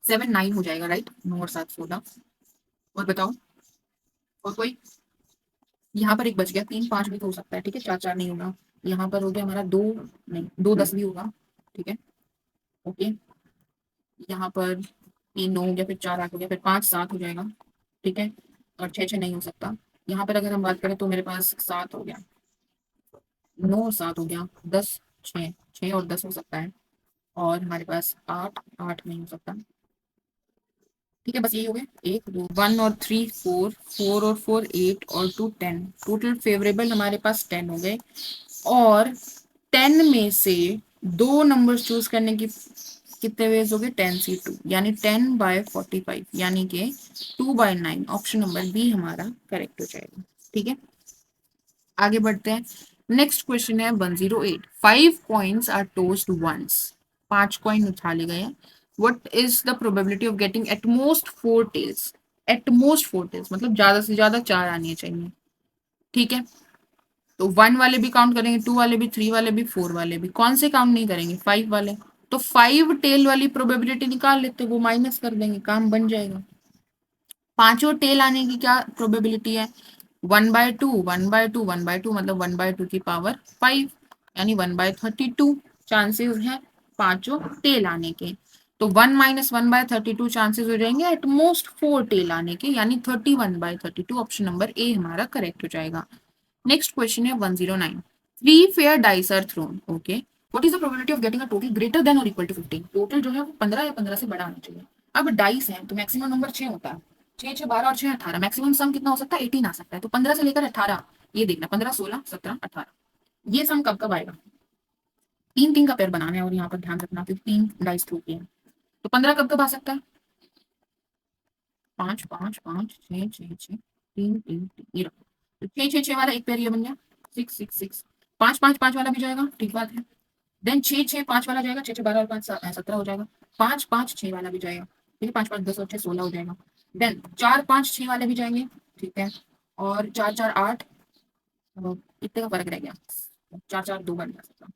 7 9 हो जाएगा, राइट, 9 और 7 16। और बताओ, और कोई, यहाँ पर एक बच गया, 3 5 भी तो हो सकता है। ठीक है, 4 4 नहीं होगा, यहाँ पर हो गया हमारा 2 नहीं, 2 10 भी होगा। ठीक है, ओके, यहाँ पर 3 9 हो गया, फिर 4 8 हो गया, फिर 5 7 हो जाएगा, ठीक है। और 6 6 नहीं हो सकता। यहाँ पर अगर हम बात करें तो मेरे पास 7 हो गया, 9 और 7 हो गया, 10 6 6 और 10 हो सकता है, और हमारे पास 8 8 नहीं हो सकता, ठीक है। बस यही हो गए, 1 2 1 और 3 4 4 और 4 8 और 2 10, टोटल फेवरेबल हमारे पास 10 हो गए। और 10 में से दो नंबर चूज करने की कितने वेज हो गए, 10 से 2, यानी 10/45, यानी कि 2/9, ऑप्शन नंबर बी हमारा करेक्ट हो जाएगा, ठीक है। आगे बढ़ते हैं। नेक्स्ट क्वेश्चन है 108, 5 coins are tossed once, 5 coin उछाले गए हैं। What is the probability of getting at most 4 tails, at most 4 tails मतलब ज्यादा से ज्यादा 4 आनी चाहिए, ठीक है। तो 1 वाले भी काउंट करेंगे, 2 वाले भी, 3 वाले भी, 4 वाले भी, कौन से काउंट नहीं करेंगे, 5 वाले। तो 5 टेल वाली प्रोबेबिलिटी निकाल लेते, वो माइनस कर देंगे, काम बन जाएगा। पांचों टेल आने की क्या प्रोबेबिलिटी है, 1/2 1/2 1/2 मतलब 1/2 की पावर 5, यानी 1/32 चांसेस है पांचों टेल आने के। तो 1 माइनस 1/32 चांसेस हो जाएंगे एटमोस्ट 4 टेल आने के, यानी 31/32, ऑप्शन नंबर ए हमारा करेक्ट हो जाएगा। नेक्स्ट क्वेश्चन है 109, 3 fair dice are thrown, okay, what is the probability of getting a total greater than or equal to 15, total जो है वो 15 या 15 से बड़ा होना चाहिए। अब डाइस है तो मैक्सिमम नंबर 6 होता है, 6 6 12 और 6 18, मैक्सिमम सम कितना हो सकता है, 18 आ सकता है। तो 15 से लेकर 18, ये देखना 15 16 17 18, ये सम कब कब आएगा, 3 3 का पेयर बनाना है, और यहाँ पर ध्यान रखना कि 3 डाइस थ्रो किए हैं। तो 15 कब कब आ सकता है, 5 5 5 6 6 6 3 3 3, ये रखो। तो 6 6 6 वाला एक पेयर ये बन गया, 6 6 6, 5 5 5 वाला भी जाएगा, ठीक बात है। देन 6 6 5 वाला जाएगा, 6 6 12 और 5 17 हो जाएगा। 5 5 6 वाला भी जाएगा, ठीक है, 5 5 10 और 6 16 हो जाएगा। देन 4 5 6 वाले भी जाएंगे, ठीक है। और 4 4 8, कितने का फर्क रह गया, 4 4 2 बन गया,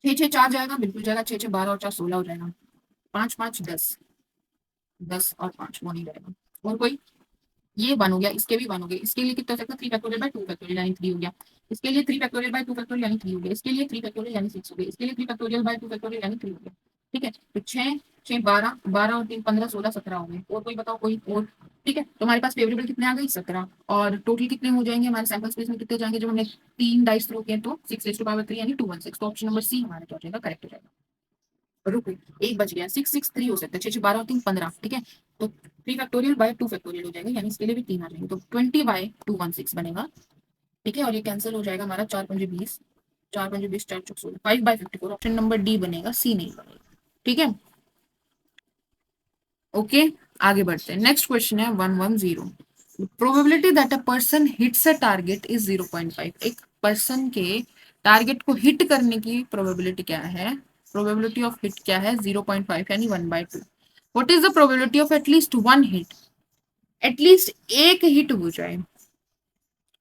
6 6 4 जाएगा, बिल्कुल जाएगा, 6 6 12 और 4 16 हो जाएगा। 5 5 10, 10 और 5 वो नहीं जाएगा। और कोई, ये 1 हो गया, इसके भी 1 हो गए, इसके लिए कितना हो सकता है, 3 फैक्टोरियल बाय 2 फैक्टोरियल यानी 3 हो गया। इसके लिए 3 फैक्टोरियल बाय 2 फैक्टोरियल यानी 3 हो गया। इसके लिए 3 फैक्टोरियल यानी 6 हो गया। इसके लिए 3 फैक्टोरियल बाय 2 फैक्टोरियल यानी 3 हो गया, ठीक है। तो 6 6 12 12 और 3 15 16 17 हो गए। और कोई बताओ, कोई और, ठीक है। तो हमारे पास फेवरेबल कितने आ गए, 17, और टोटल कितने हो जाएंगे हमारे सैंपल स्पेस में, कितने जाएंगे जब हमने 3 डाइस थ्रो किए, तो 6 raised to power 3 यानी 216, तो ऑप्शन नंबर सी हमारा क्या हो जाएगा, करेक्ट हो जाएगा। रुको, एक बच गया, 6 6 3 हो सकता है, 6 6 12 और 3 15, ठीक है। तो 3 फैक्टोरियल बाय 2 फैक्टोरियल हो जाएगा, यानी इसके लिए भी 3 आ जाएंगे, तो 20/216 बनेगा, ठीक है। और ये कैंसिल हो जाएगा हमारा, 4 पंजे 20, 4 पंजे 20, 4 चौक 16, 5/54, ऑप्शन नंबर डी बनेगा, सी नहीं बनेगा, ठीक है। ओके, आगे बढ़ते हैं। नेक्स्ट क्वेश्चन है 110, probability that a person hits a target is 0.5, एक पर्सन के टारगेट को हिट करने की प्रोबेबिलिटी क्या है, प्रोबेबिलिटी ऑफ हिट क्या है, 0.5 यानी 1/2। What is the probability of at least 1 hit, at least एक हिट हो जाए,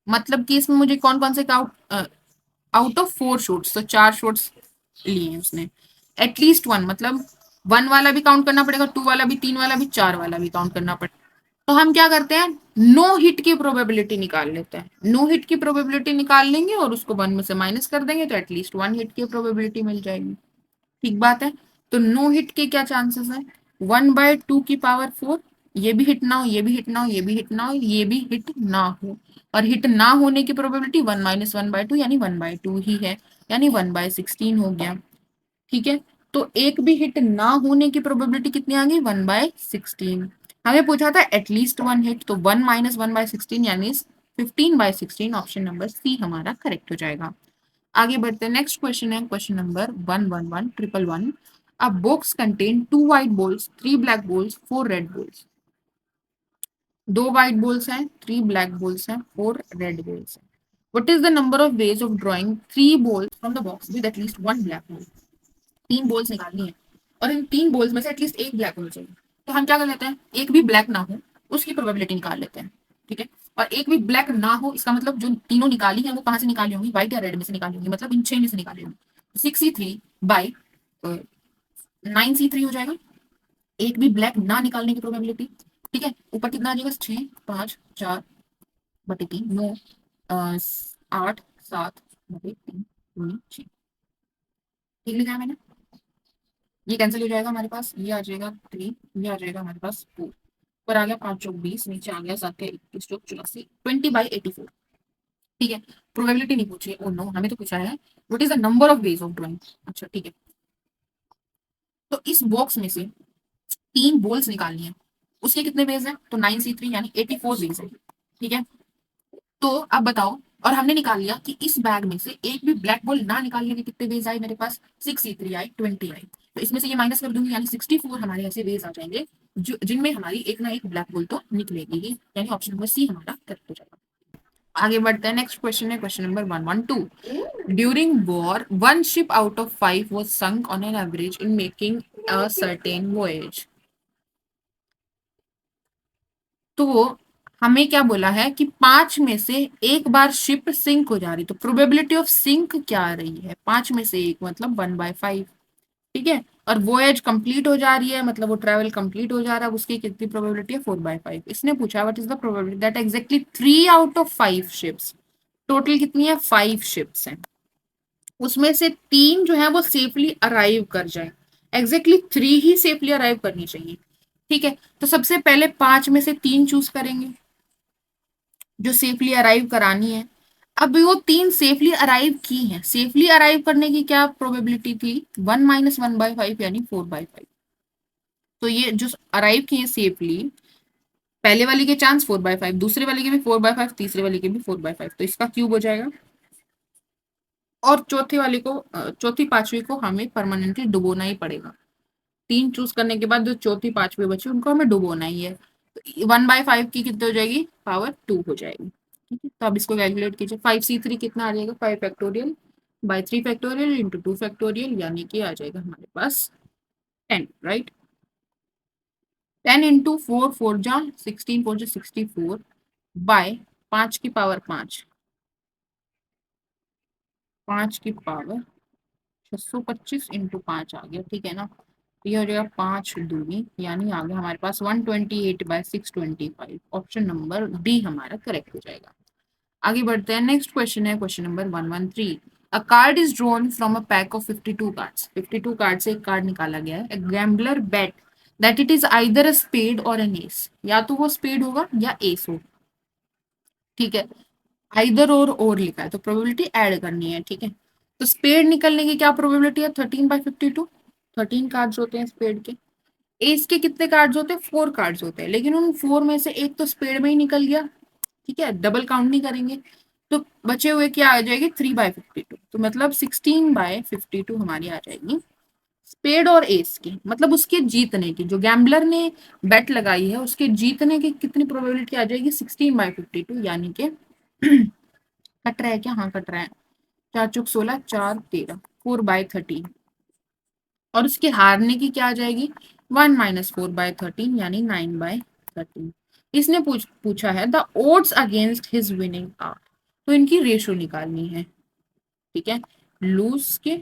मतलब कि इसमें मुझे कौन कौन से आउट ऑफ 4 शॉट्स, तो 4 शॉट्स लिए हैं उसने, एटलीस्ट 1 मतलब 1 वाला भी काउंट करना पड़ेगा, 2 वाला भी, 3 वाला भी, 4 वाला भी काउंट करना पड़ेगा। तो हम क्या करते हैं, नो हिट की प्रोबेबिलिटी निकाल लेते हैं, नो हिट की प्रोबेबिलिटी निकाल लेंगे और उसको 1 में से माइनस कर देंगे, तो एटलीस्ट 1 हिट की प्रोबेबिलिटी मिल जाएगी, ठीक बात है। तो नो हिट के क्या चांसेस है, 1/2 की पावर 4, ये भी हिट ना हो, ये भी हिट ना हो, ये भी हिट ना हो, ये भी हिट ना हो, और हिट ना होने की प्रोबेबिलिटी 1 माइनस 1/2 यानी 1/2 ही है, यानी 1/16 हो गया, ठीक है। तो एक भी हिट ना होने की प्रोबेबिलिटी कितनी आ गई, 1/16। हमें पूछा था एटलीस्ट 1 हिट, तो 1 माइनस 1/16 यानी 15/16, ऑप्शन नंबर सी हमारा करेक्ट हो जाएगा। आगे बढ़ते हैं। नेक्स्ट क्वेश्चन है क्वेश्चन नंबर 111 अ box contain 2 white balls 3 black balls 4 red balls, 2 white balls हैं, 3 black balls हैं, 4 red balls हैं। What is the number of ways of drawing 3 balls from the box with at least 1 black ball, 3 balls निकालनी है और इन 3 balls में से at least एक black होना चाहिए। तो हम क्या कर लेते हैं, एक भी ब्लैक ना हो उसकी प्रोबेबिलिटी निकाल लेते हैं, ठीक है। और एक भी ब्लैक ना हो, इसका मतलब जो तीनों निकाली है वो कहाँ से निकाली होंगी, व्हाइट या रेड में से निकाली होंगी, मतलब इन 6 में से निकाली होंगी। 6C3/9C3 हो जाएगा, एक भी ब्लैक ना निकालने की प्रोबेबिलिटी, ठीक है। ऊपर कितना आ जाएगा, 6 5 4/3 9 8 7/3 2 6, ठीक लिखा है मैंने। ये कैंसिल हो जाएगा हमारे पास, ये आ जाएगा 3, ये आ जाएगा हमारे पास 4, ऊपर आ गया 5 चौक 20, नीचे आ गया 7 या 21 चौक 84, 20/84। ठीक है, प्रोबेबिलिटी नहीं पूछी है, ओ नो, हमें तो पूछा है what is the number of ways of drawing. अच्छा ठीक है, तो इस बॉक्स में से 3 बॉल्स निकालनी है, उसके कितने वेज हैं, तो 9C3 यानी 84 वेज है। ठीक है, तो अब बताओ, और हमने निकाल लिया कि इस बैग में से एक भी ब्लैक बॉल ना निकालने के कितने वेज आए मेरे पास, 6C3 आई, 20 आई, तो इसमें से ये माइनस कर दूंगी, यानी 64 हमारे ऐसे वेज आ जाएंगे जो जिनमें हमारी एक ना एक ब्लैक बॉल तो निकलेगी ही, यानी ऑप्शन नंबर सी हमारा करेक्ट हो जाएगा। आगे बढ़ते हैं, नेक्स्ट क्वेश्चन है question number 112। During war one ship out of 5 was sunk on an average in making a certain voyage। तो हमें क्या बोला है कि 5 में से एक बार शिप सिंक हो जा रही, तो प्रोबेबिलिटी ऑफ सिंक क्या आ रही है, 5 में से एक मतलब 1/5। ठीक है, और वोएज कंप्लीट हो जा रही है, मतलब वो ट्रेवल कंप्लीट हो जा रहा है, उसकी कितनी प्रोबेबिलिटी है, 4/5। इसने पूछा what is the probability that exactly 3 out of 5 ships, total कितनी है, 5 शिप्स हैं, उसमें से 3 जो है वो सेफली अराइव कर जाए, एग्जैक्टली 3 ही सेफली अराइव करनी चाहिए। ठीक है, तो सबसे पहले 5 में से 3 चूज करेंगे जो सेफली अराइव करानी है। अब वो 3 सेफली अराइव की हैं, सेफली अराइव करने की क्या प्रोबेबिलिटी थी, 1 - 1/5 यानी 4/5। तो ये जो अराइव की है सेफली, पहले वाली के चांस 4/5, दूसरे वाले के भी 4/5, तीसरे वाले के भी 4/5, तो इसका क्यूब हो जाएगा। और चौथे वाले को चौथी पांचवी को हमें परमानेंटली डुबोना ही पड़ेगा, 3 चूज करने के बाद जो चौथी पांचवी बची उनको हमें डुबोना ही है, तो 1/5 की कितनी हो जाएगी, पावर 2 हो जाएगी। ठीक है, तो अब इसको कैलकुलेट कीजिए, 5C3 कितना आ जाएगा, 5 factorial by 3 factorial into 2 factorial, यानी कि आ जाएगा हमारे पास 10, राइट। 10 इंटू 4, 4 जा 16, 4 जा 64 बाय 5 की पावर 5, 5 की पावर 625 इंटू 5 आ गया, ठीक है ना। तो ये हो जाएगा 5 दूनी, यानी आ गया हमारे पास 128/625, ऑप्शन नंबर डी हमारा करेक्ट हो जाएगा। आगे बढ़ते हैं, नेक्स्ट क्वेश्चन है question number 113। A card is drawn from a pack of 52 cards, 52 card से एक कार्ड निकाला गया है। A gambler bet that it is either a spade or an ace, या तो वो स्पेड होगा या एस हो। ठीक है, आइदर और लिखा है, तो प्रोबेबिलिटी ऐड करनी है। ठीक है, तो स्पेड निकलने की क्या प्रोबेबिलिटी है, 13/52, 13 कार्ड्स होते हैं स्पेड के। एस के कितने कार्ड्स होते हैं, 4 कार्ड्स होते हैं, लेकिन उन 4 में से एक तो स्पेड में ही निकल गया। ठीक है, डबल काउंट नहीं करेंगे, तो बचे हुए क्या आ जाएगी, 3/52, तो मतलब 16/52 हमारी आ जाएगी स्पेड और एस की, मतलब उसके जीतने की, जो गैम्बलर ने बेट लगाई है उसके जीतने की कितनी प्रोबेबिलिटी आ जाएगी, 16/52, यानी कि कट रहा है क्या, हाँ कट रहा है, 4 × 16, 4 × 13, 4/13, और उसके हारने की क्या आ जाएगी, 1 - 4/13 यानी 9/13। इसने पूछा है the odds against his winning are, तो इनकी रेशो निकालनी है। ठीक है, लूज के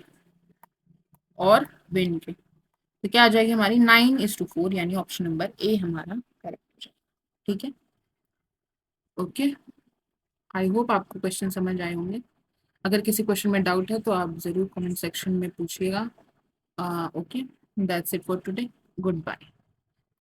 और विन के, तो क्या आ जाएगी हमारी 9:4, यानी ऑप्शन नंबर ए हमारा करेक्ट हो जाएगा। ठीक है, ओके, आई होप आपको क्वेश्चन समझ आए होंगे। अगर किसी क्वेश्चन में डाउट है तो आप जरूर कमेंट सेक्शन में पूछिएगा। Okay, that's it for today, good bye.